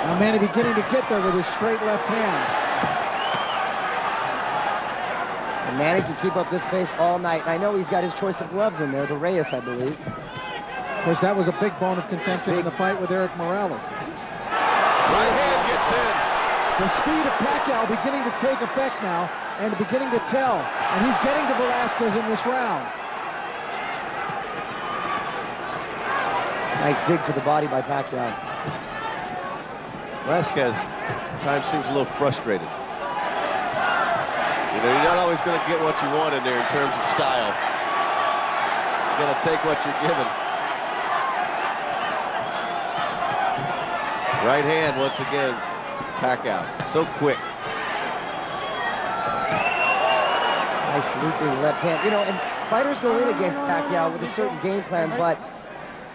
Now Manny beginning to get there with his straight left hand. And Manny can keep up this pace all night. And I know he's got his choice of gloves in there, the Reyes, I believe. Of course, that was a big bone of contention in the fight with Erik Morales. Right hand gets in. The speed of Pacquiao beginning to take effect now and beginning to tell. And he's getting to Velasquez in this round. Nice dig to the body by Pacquiao. Velasquez at times seems a little frustrated. You know, you're not always going to get what you want in there in terms of style. You got to take what you're given. Right hand once again, Pacquiao. So quick. Nice looping left hand. You know, and fighters go in against Pacquiao with a certain game plan, but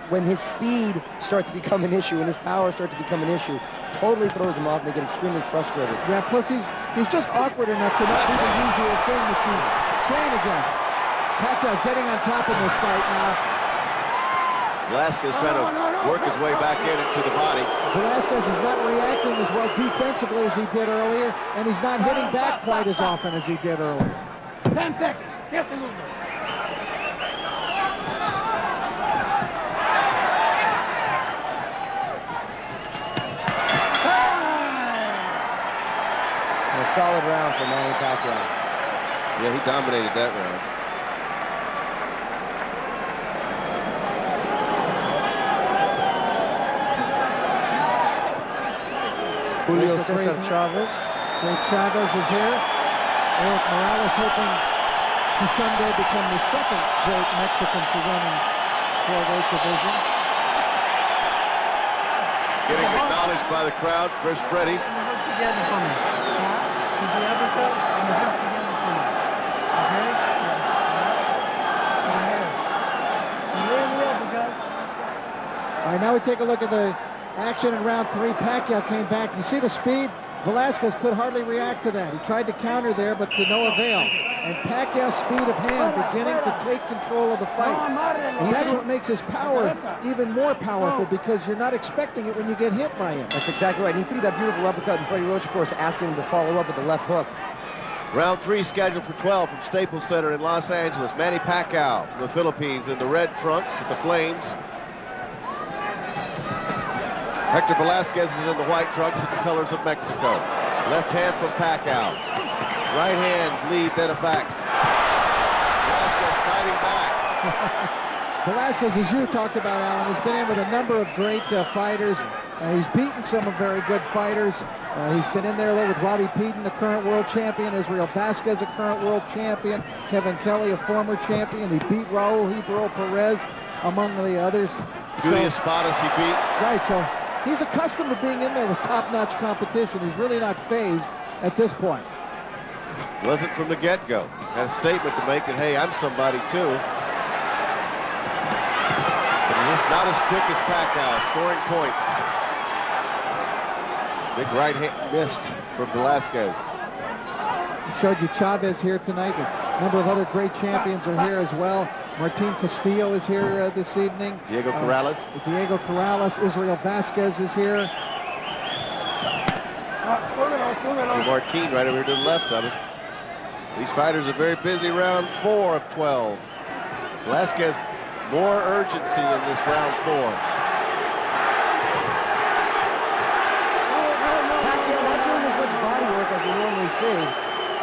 when his speed starts to become an issue and his power starts to become an issue, totally throws him off and they get extremely frustrated. Yeah, plus he's just awkward enough to not do the usual thing that you train against. Pacquiao's getting on top of this fight now. Velasquez trying to work his way back into the body. Velasquez is not reacting as well defensively as he did earlier, and he's not hitting back quite as often as he did earlier. 10 seconds. Yes, a little bit. A solid round for Manny Pacquiao. Yeah, he dominated that round. Julio Cesar Chavez. Great Chavez is here. Erik Morales hoping to someday become the second great Mexican to run in 4-weight division. Getting acknowledged by the crowd. First Freddie. Together for me. Keep the uppercut and the hook together for me. Okay? All right, now we take a look at the action in round 3. Pacquiao came back. You see the speed? Velasquez could hardly react to that. He tried to counter there, but to no avail. And Pacquiao's speed of hand beginning to take control of the fight. And that's what makes his power even more powerful, because you're not expecting it when you get hit by him. That's exactly right. He threw that beautiful uppercut, and Freddie Roach, of course, asking him to follow up with the left hook. Round 3 scheduled for 12 from Staples Center in Los Angeles. Manny Pacquiao from the Philippines in the red trunks with the flames. Hector Velasquez is in the white trunks with the colors of Mexico. Left hand from Pacquiao. Right hand lead, then a back. Velasquez fighting back. Velasquez, as you talked about, Alan, has been in with a number of great fighters. He's beaten some of very good fighters. He's been in there, though, with Robbie Peden, the current world champion, Israel Vasquez, a current world champion, Kevin Kelly, a former champion. He beat Raul Hebrew Perez, among the others. Julius Espadas he beat. Right, so he's accustomed to being in there with top-notch competition. He's really not phased at this point. Wasn't from the get-go. Had a statement to make that, hey, I'm somebody too. But he's just not as quick as Pacquiao, scoring points. Big right hand missed from Velasquez. We showed you Chavez here tonight. A number of other great champions are here as well. Martin Castillo is here this evening. Diego Corrales. Diego Corrales. Israel Vasquez is here. See Martin right over here to the left of us. These fighters are very busy. Round 4 of 12. Velasquez, more urgency in this round 4. Pacquiao not doing as much body work as we normally see.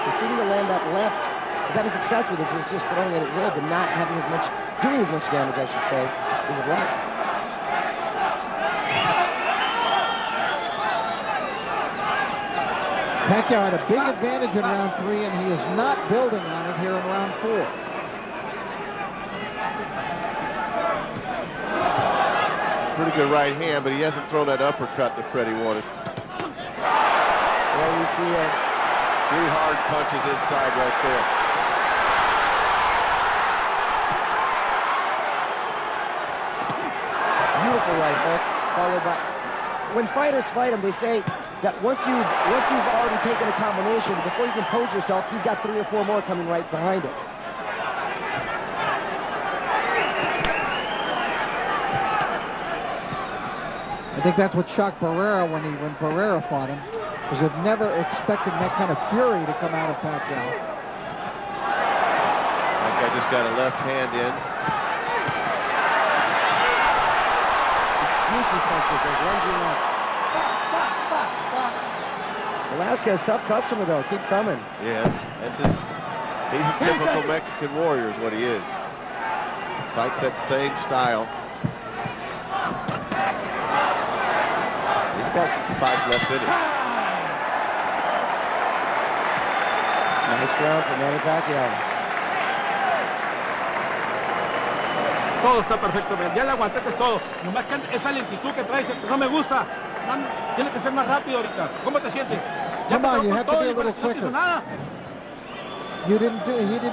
He's seeming to land that left. He's having success with it, so he's just throwing it at will, but not having as much, doing as much damage, I should say, as he would like. Pacquiao had a big advantage in round 3, and he is not building on it here in round 4. Pretty good right hand, but he hasn't thrown that uppercut that Freddie wanted. Well, we see 3 hard punches inside right there. Beautiful right hook, followed by. When fighters fight him, they say that once you've already taken a combination, before you compose yourself, he's got 3 or 4 more coming right behind it. I think that's what shocked Barrera when Barrera fought him, was of never expecting that kind of fury to come out of Pacquiao. That guy just got a left hand in. Sneaky punches, those lunging up. Velasquez, tough customer though, keeps coming. Yeah, that's his. He's a typical Mexican warrior is what he is. Fights that same style. He's Plus 5 left in it. Nice round for Manny Pacquiao. Todo está perfecto, man. Ya le aguantaste todo. Nomás que esa lentitud que traes no me gusta. Tiene que ser más rápido ahorita. ¿Cómo te sientes? Come on, you have to be a little quicker. He didn't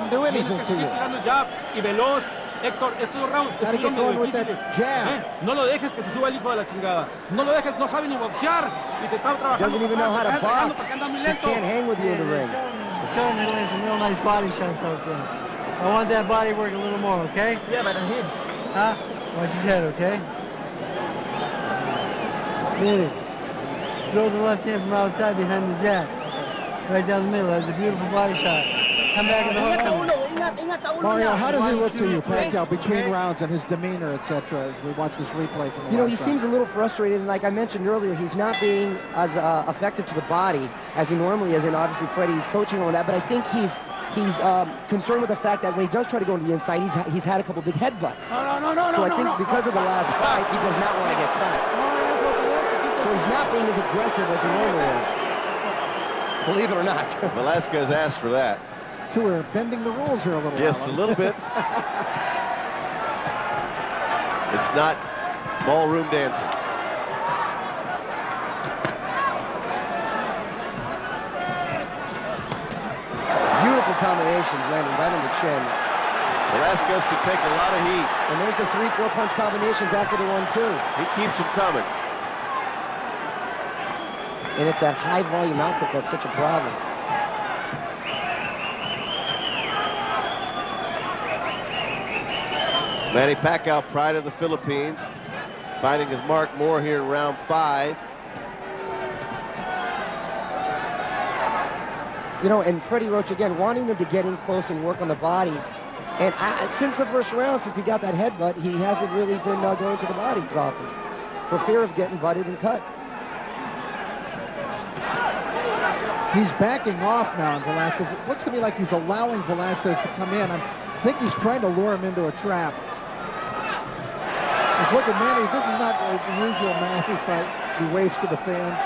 do anything to you. Jab y veloz. Héctor, estos rounds Gotta get going with that jab. No lo dejes que se suba el hijo de la chingada. No lo dejes, no sabe ni boxear. Y te está trabajando. Doesn't even know how to box. He can't hang with you in the ring. Showing you some real nice body shots out there. I want that body work a little more, okay? Yeah, but I'm hit. Huh? Watch his head, okay? Good. Throw the left hand from outside behind the jab. Right down the middle. That was a beautiful body shot. Come back in the hook. Mario, how does he look to you, Pacquiao, between rounds and his demeanor, etc., as we watch this replay from the You know, he seems a little frustrated, and like I mentioned earlier, he's not being as effective to the body as he normally is, and obviously Freddie's coaching on that, but I think he's concerned with the fact that when he does try to go into the inside, he's had a couple big headbutts. So I think because of the last fight, he does not want to get caught. So he's not being as aggressive as he normally is. Believe it or not. Velasquez asked for that. So we're bending the rules here a little. Yes, a little bit. It's not ballroom dancing. Beautiful combinations landing right on the chin. Velasquez could take a lot of heat. And there's the 3-4 punch combinations after the 1-2. He keeps them coming. And it's that high volume output that's such a problem. Manny Pacquiao, pride of the Philippines, finding his mark more here in round 5. You know, and Freddie Roach, again, wanting him to get in close and work on the body. And since the first round, since he got that headbutt, he hasn't really been going to the body as often for fear of getting butted and cut. He's backing off now on Velasquez. It looks to me like he's allowing Velasquez to come in. I think he's trying to lure him into a trap. Just look at Manny. This is not the usual Manny fight as he waves to the fans.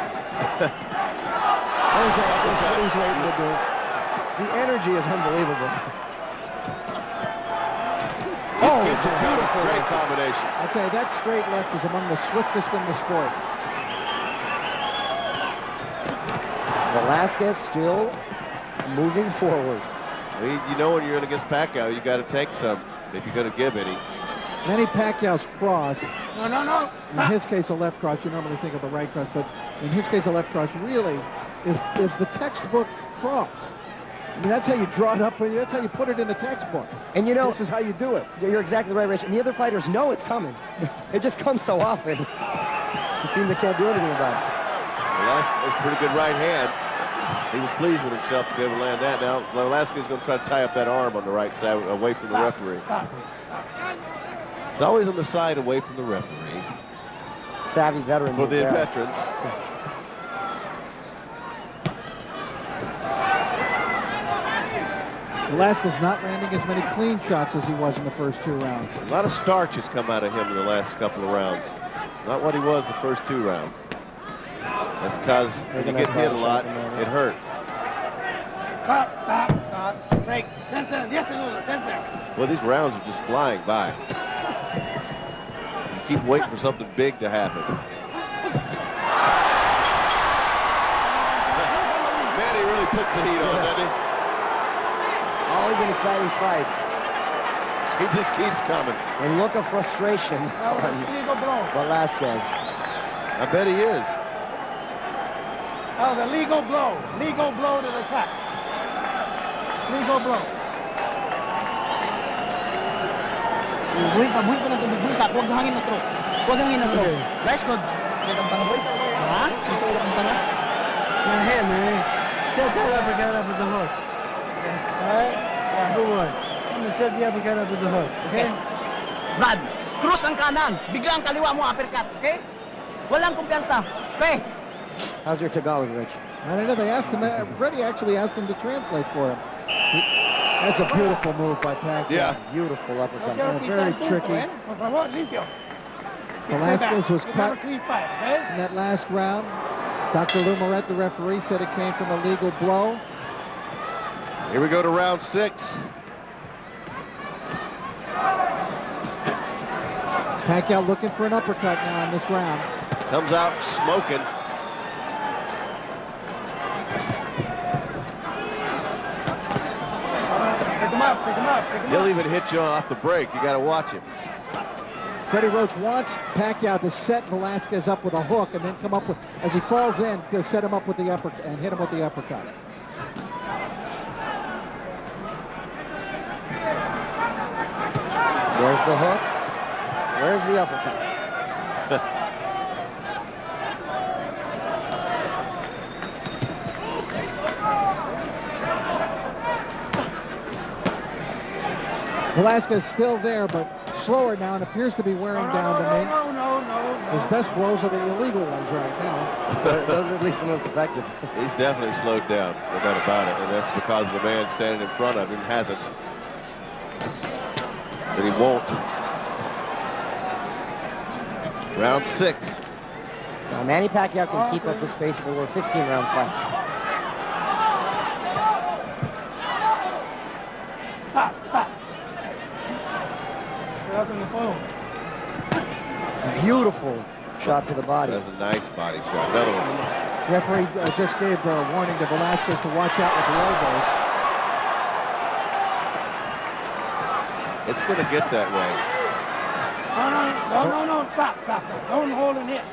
There's what he's waiting to do. The energy is unbelievable. It's a beautiful, great combination. I'll tell you, that straight left is among the swiftest in the sport. Velasquez still moving forward. You know when you're in against Pacquiao, you got to take some if you're going to give any. Manny Pacquiao's cross, No. in his case a left cross, you normally think of the right cross, but in his case a left cross really is the textbook cross. I mean, that's how you draw it up, that's how you put it in a textbook. And you know, this is how you do it. You're exactly right, Rich. And the other fighters know it's coming. It just comes so often. You seem they can't do anything about it. Velasquez, pretty good right hand. He was pleased with himself to be able to land that. Now, Velasquez is going to try to tie up that arm on the right side away from the referee. It's always on the side away from the referee. Savvy veteran. For the veterans. Velasquez not landing as many clean shots as he was in the first 2 rounds. A lot of starch has come out of him in the last couple of rounds. Not what he was the first 2 rounds. That's because when you get hit a lot, it hurts. Stop. Break. 10 seconds. Yes, 10 seconds. Well, these rounds are just flying by. You keep waiting for something big to happen. Manny really puts the heat on, doesn't he? Always an exciting fight. He just keeps coming. And look of frustration on Velasquez. I bet he is. That was a legal blow. Legal blow to the cut. Legal blow. Buwisa na ito. Buwisa. Huwag hangin na throw. Huwag hangin na throw. Nice good. May kampana boy. Ha? Ito yung kampana. Now here, man. Set that uppercut up with the hook. Alright? Yeah, good one. I'm gonna set the uppercut up with the hook. Okay? Brad, cross ang kanan. Biglang kaliwa mo uppercut. Okay? Walang kumpiyansa. Okay? How's your Tagalog, Rich? I don't know. They asked him. Freddie actually asked him to translate for him. That's a beautiful move by Pacquiao. Yeah. Beautiful uppercut. Very tricky. Por favor, limpio. Velasquez was cut a clean fight, okay? in that last round. Dr. Lou Moret, the referee, said it came from a legal blow. Here we go to round 6. Pacquiao looking for an uppercut now in this round. Comes out smoking. Pick him up, pick him up, pick him He'll up. even hit you off the break. You got to watch him. Freddie Roach wants Pacquiao to set Velasquez up with a hook and then come up with, as he falls in, to set him up with the uppercut and hit him with the uppercut. There's the hook. Where's the uppercut? Velasquez still there, but slower now and appears to be wearing down to me. No. His best blows are the illegal ones right now. Those are at least the most effective. He's definitely slowed down, no doubt about it. And that's because the man standing in front of him hasn't. And he won't. Round 6. Now, Manny Pacquiao can keep up this pace if it were a 15-round fight. Stop. Beautiful shot to the body. That's a nice body shot. Another one. Referee just gave the warning to Velasquez to watch out with the elbows. It's going to get that way. No. Stop. Don't hold and hit.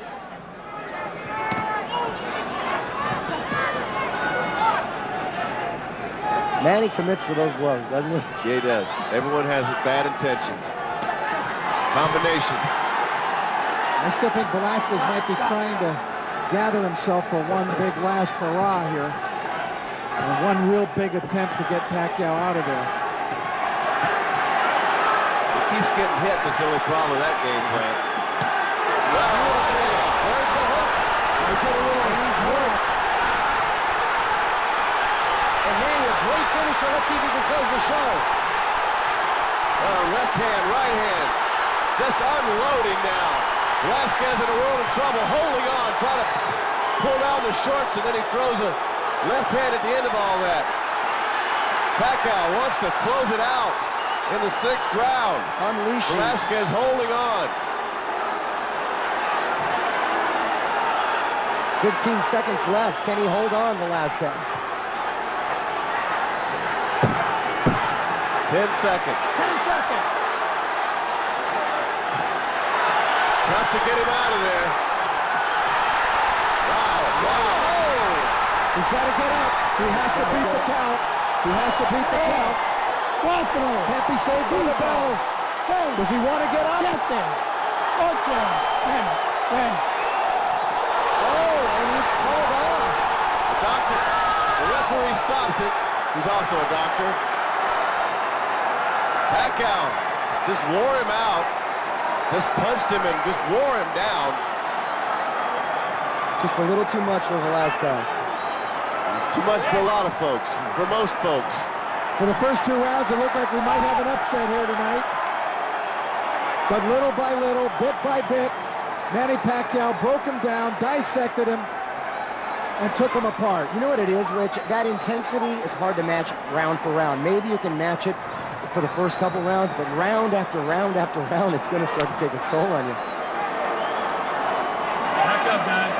Manny commits to those blows, doesn't he? Yeah, he does. Everyone has bad intentions. Combination. I still think Velasquez might be trying to gather himself for one big last hurrah here. And one real big attempt to get Pacquiao out of there. He keeps getting hit. That's the only problem with that game plan. Where's the hook? He did a little knees hook. And Manny, a great finisher. Let's see if he can close the show. Left hand, right hand. Just unloading now. Velasquez in a world of trouble, holding on, trying to pull down the shorts, and then he throws a left hand at the end of all that. Pacquiao wants to close it out in the 6th round. Unleashing. Velasquez holding on. 15 seconds left. Can he hold on, Velasquez? 10 seconds. 10 seconds. Tough to get him out of there. Wow. He's got to get up. He has to beat the count. He has to beat the count. Can't be saved for the bell. Does he want to get up? Oh, and it's called off. The doctor, the referee stops it. He's also a doctor. Pacquiao just wore him out. Just punched him and just wore him down. Just a little too much for Velasquez. Too much for a lot of folks, for most folks. For the first 2 rounds, it looked like we might have an upset here tonight. But little by little, bit by bit, Manny Pacquiao broke him down, dissected him, and took him apart. You know what it is, Rich? That intensity is hard to match round for round. Maybe you can match it for the first couple rounds, but round after round after round, it's going to start to take its toll on you. Back up, guys.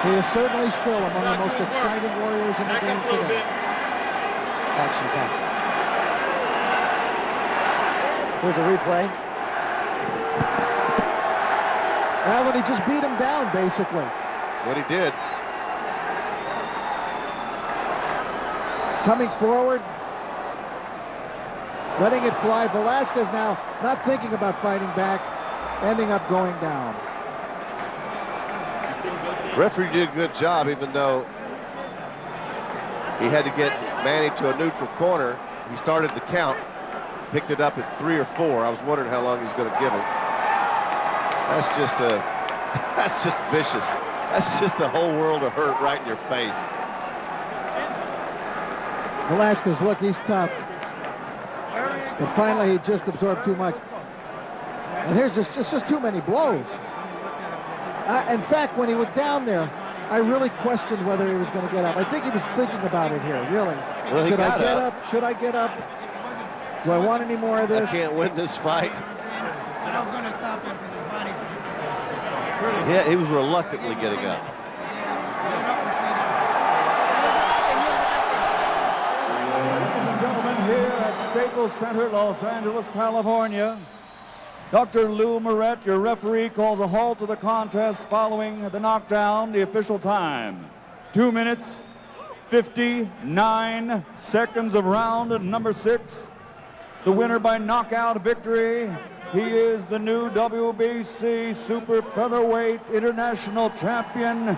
He is certainly still among the most exciting warriors in the game today. Action packed. Here's a replay. Alan, he just beat him down, basically. What he did. Coming forward, letting it fly. Velasquez now not thinking about fighting back, ending up going down. Referee did a good job, even though he had to get Manny to a neutral corner. He started the count, picked it up at 3 or 4. I was wondering how long he's going to give it. That's just vicious. That's just a whole world of hurt right in your face. Velasquez, look, he's tough. But finally, he just absorbed too much. And there's just too many blows. In fact, when he was down there, I really questioned whether he was going to get up. I think he was thinking about it here, really. Well, Should I get up? Should I get up? Do I want any more of this? I can't win this fight. I was going to stop him because his body took it. Yeah, he was reluctantly getting up. Ladies and gentlemen, here at Staples Center, Los Angeles, California, Dr. Lou Moret, your referee, calls a halt to the contest following the knockdown. The official time, 2 minutes, 59 seconds of round number 6. The winner by knockout victory, he is the new WBC Super Featherweight International Champion,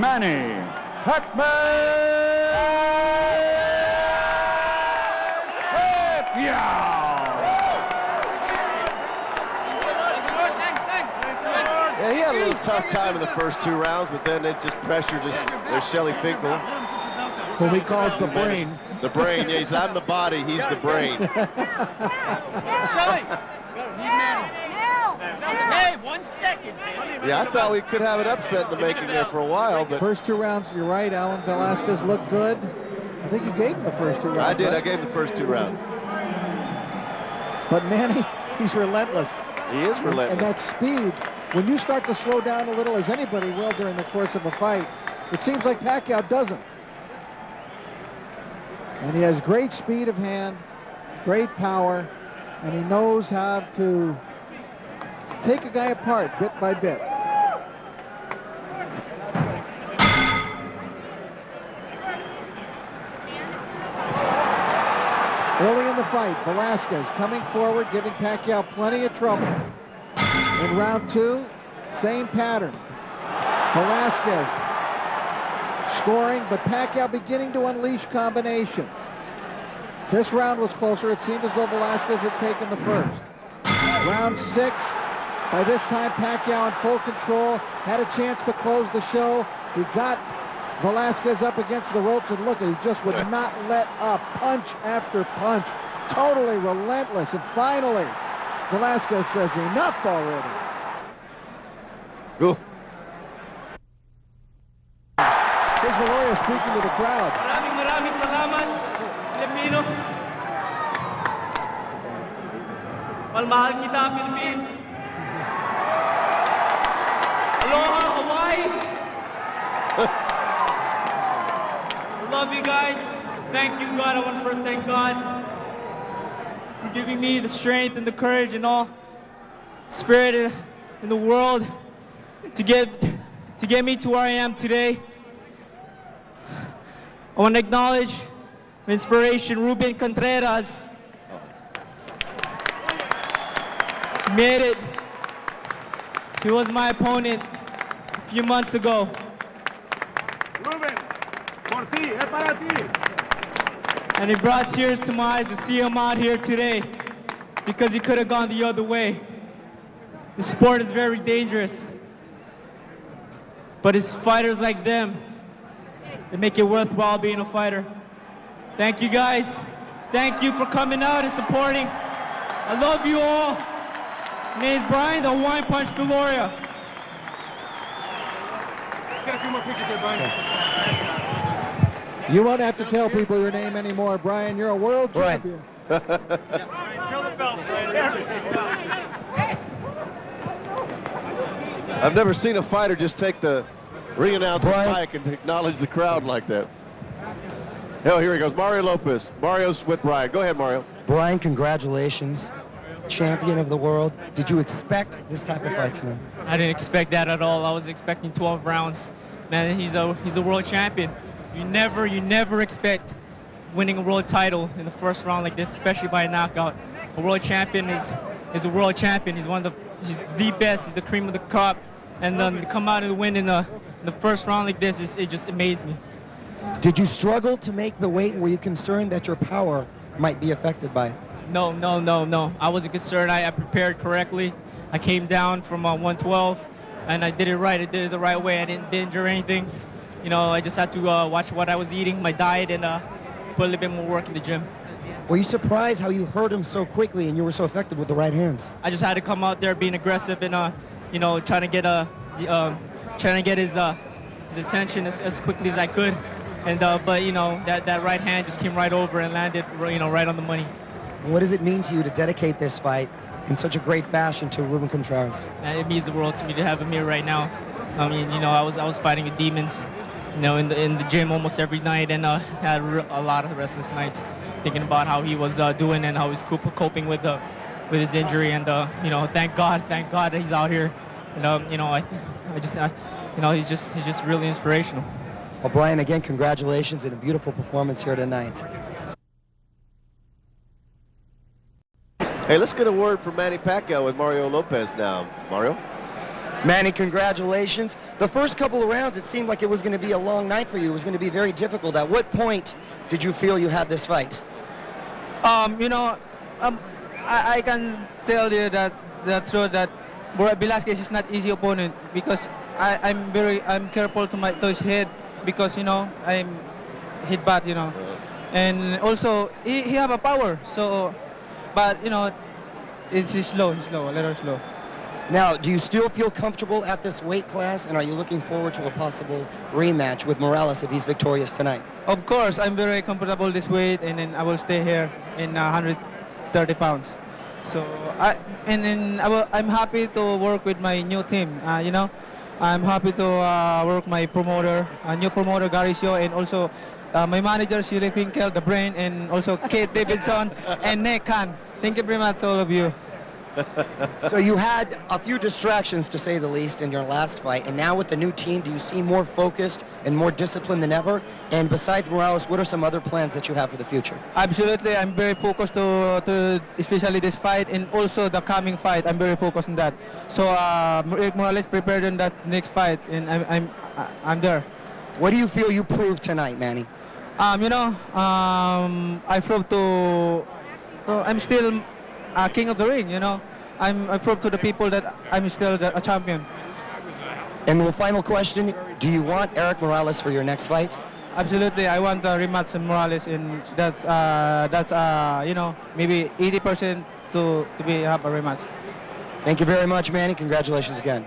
Manny Pacquiao. Yeah, he had a little tough time in the first 2 rounds, but then it just pressure. There's Shelly Finkel, whom he calls the brain. The brain. Yeah, he's I'm the body. He's the brain. Shelly. Hey, 1 second. Yeah, I thought we could have an upset in the making there for a while, but First 2 rounds, you're right. Alan Velasquez looked good. I think you gave him the first 2 rounds. I did. Right? I gave him the first 2 rounds. But Manny, he's relentless. He is relentless. And that speed, when you start to slow down a little, as anybody will during the course of a fight, it seems like Pacquiao doesn't. And he has great speed of hand, great power, and he knows how to take a guy apart bit by bit. Early in the fight, Velasquez coming forward, giving Pacquiao plenty of trouble. In round 2, same pattern. Velasquez scoring, but Pacquiao beginning to unleash combinations. This round was closer. It seemed as though Velasquez had taken the first. Round 6, by this time Pacquiao in full control, had a chance to close the show. He got Velasquez up against the ropes, and look, he just would not let up, punch after punch, totally relentless. And finally, Velasquez says enough already. Ooh. Here's Viloria speaking to the crowd. Maraming salamat, Filipino. Mahal kita, Philippines. Aloha, Hawaii. I love you guys. Thank you, God. I want to first thank God for giving me the strength and the courage and all spirit in the world to get me to where I am today. I want to acknowledge my inspiration, Ruben Contreras. He made it. He was my opponent a few months ago. Ruben, por ti, es para ti. And it brought tears to my eyes to see him out here today because he could have gone the other way. The sport is very dangerous, but it's fighters like them that make it worthwhile being a fighter. Thank you guys. Thank you for coming out and supporting. I love you all. My name is Brian, the Hawaiian Punch Viloria. Let's get a few more pictures here, Brian. You won't have to tell people your name anymore, Brian. You're a world champion. Show the belt, Brian. I've never seen a fighter just take the ring announcer's mic and acknowledge the crowd like that. Oh, here he goes, Mario Lopez. Mario's with Brian. Go ahead, Mario. Brian, congratulations. Champion of the world. Did you expect this type of fight tonight? I didn't expect that at all. I was expecting 12 rounds. Man, he's a world champion. You never expect winning a world title in the first round like this, especially by a knockout. A world champion is a world champion. He's he's the best. He's the cream of the crop. And to come out and win in the first round like this, it just amazed me. Did you struggle to make the weight? Were you concerned that your power might be affected by it? No. I wasn't concerned. I prepared correctly. I came down from 112, and I did it right. I did it the right way. I didn't binge or anything. You know, I just had to watch what I was eating, my diet, and put a little bit more work in the gym. Were you surprised how you hurt him so quickly and you were so effective with the right hands? I just had to come out there being aggressive and you know, trying to get his attention as quickly as I could. And but you know, that right hand just came right over and landed, you know, right on the money. What does it mean to you to dedicate this fight in such a great fashion to Ruben Contreras? It means the world to me to have him here right now. I mean, you know, I was fighting with demons, you know, in the gym almost every night, and had a lot of restless nights, thinking about how he was doing and how he's coping with his injury. And you know, thank God that he's out here. And you know, you know, he's just really inspirational. Well, Brian, again, congratulations and a beautiful performance here tonight. Hey, let's get a word from Manny Pacquiao with Mario Lopez now. Mario? Manny, congratulations. The first couple of rounds, it seemed like it was going to be a long night for you. It was going to be very difficult. At what point did you feel you had this fight? You know, I can tell you that the truth that Velázquez is not easy opponent because I'm careful to his head because, you know, I'm hit bad, you know, and also he have a power. So, but you know, he's slow, a little slow. Now, do you still feel comfortable at this weight class, and are you looking forward to a possible rematch with Morales if he's victorious tonight? Of course, I'm very comfortable this weight, and then I will stay here in 130 pounds. So, I'm happy to work with my new team. You know, I'm happy to work my promoter, new promoter Gary Sio, and also my manager Shirley Finkel, the brain, and also Kate Davidson and Nick Khan. Thank you very much, all of you. So you had a few distractions, to say the least, in your last fight, and now with the new team, do you seem more focused and more disciplined than ever? And besides Morales, what are some other plans that you have for the future? Absolutely, I'm very focused to especially this fight and also the coming fight. I'm very focused on that. So Erik Morales prepared on that next fight, and I'm there. What do you feel you proved tonight, Manny? You know, I proved I'm still king of the ring, you know. I proved to the people that I'm still a champion. And the final question, do you want Erik Morales for your next fight? Absolutely, I want a rematch with Morales, and that's you know, maybe 80% to have a rematch. Thank you very much, Manny. Congratulations again.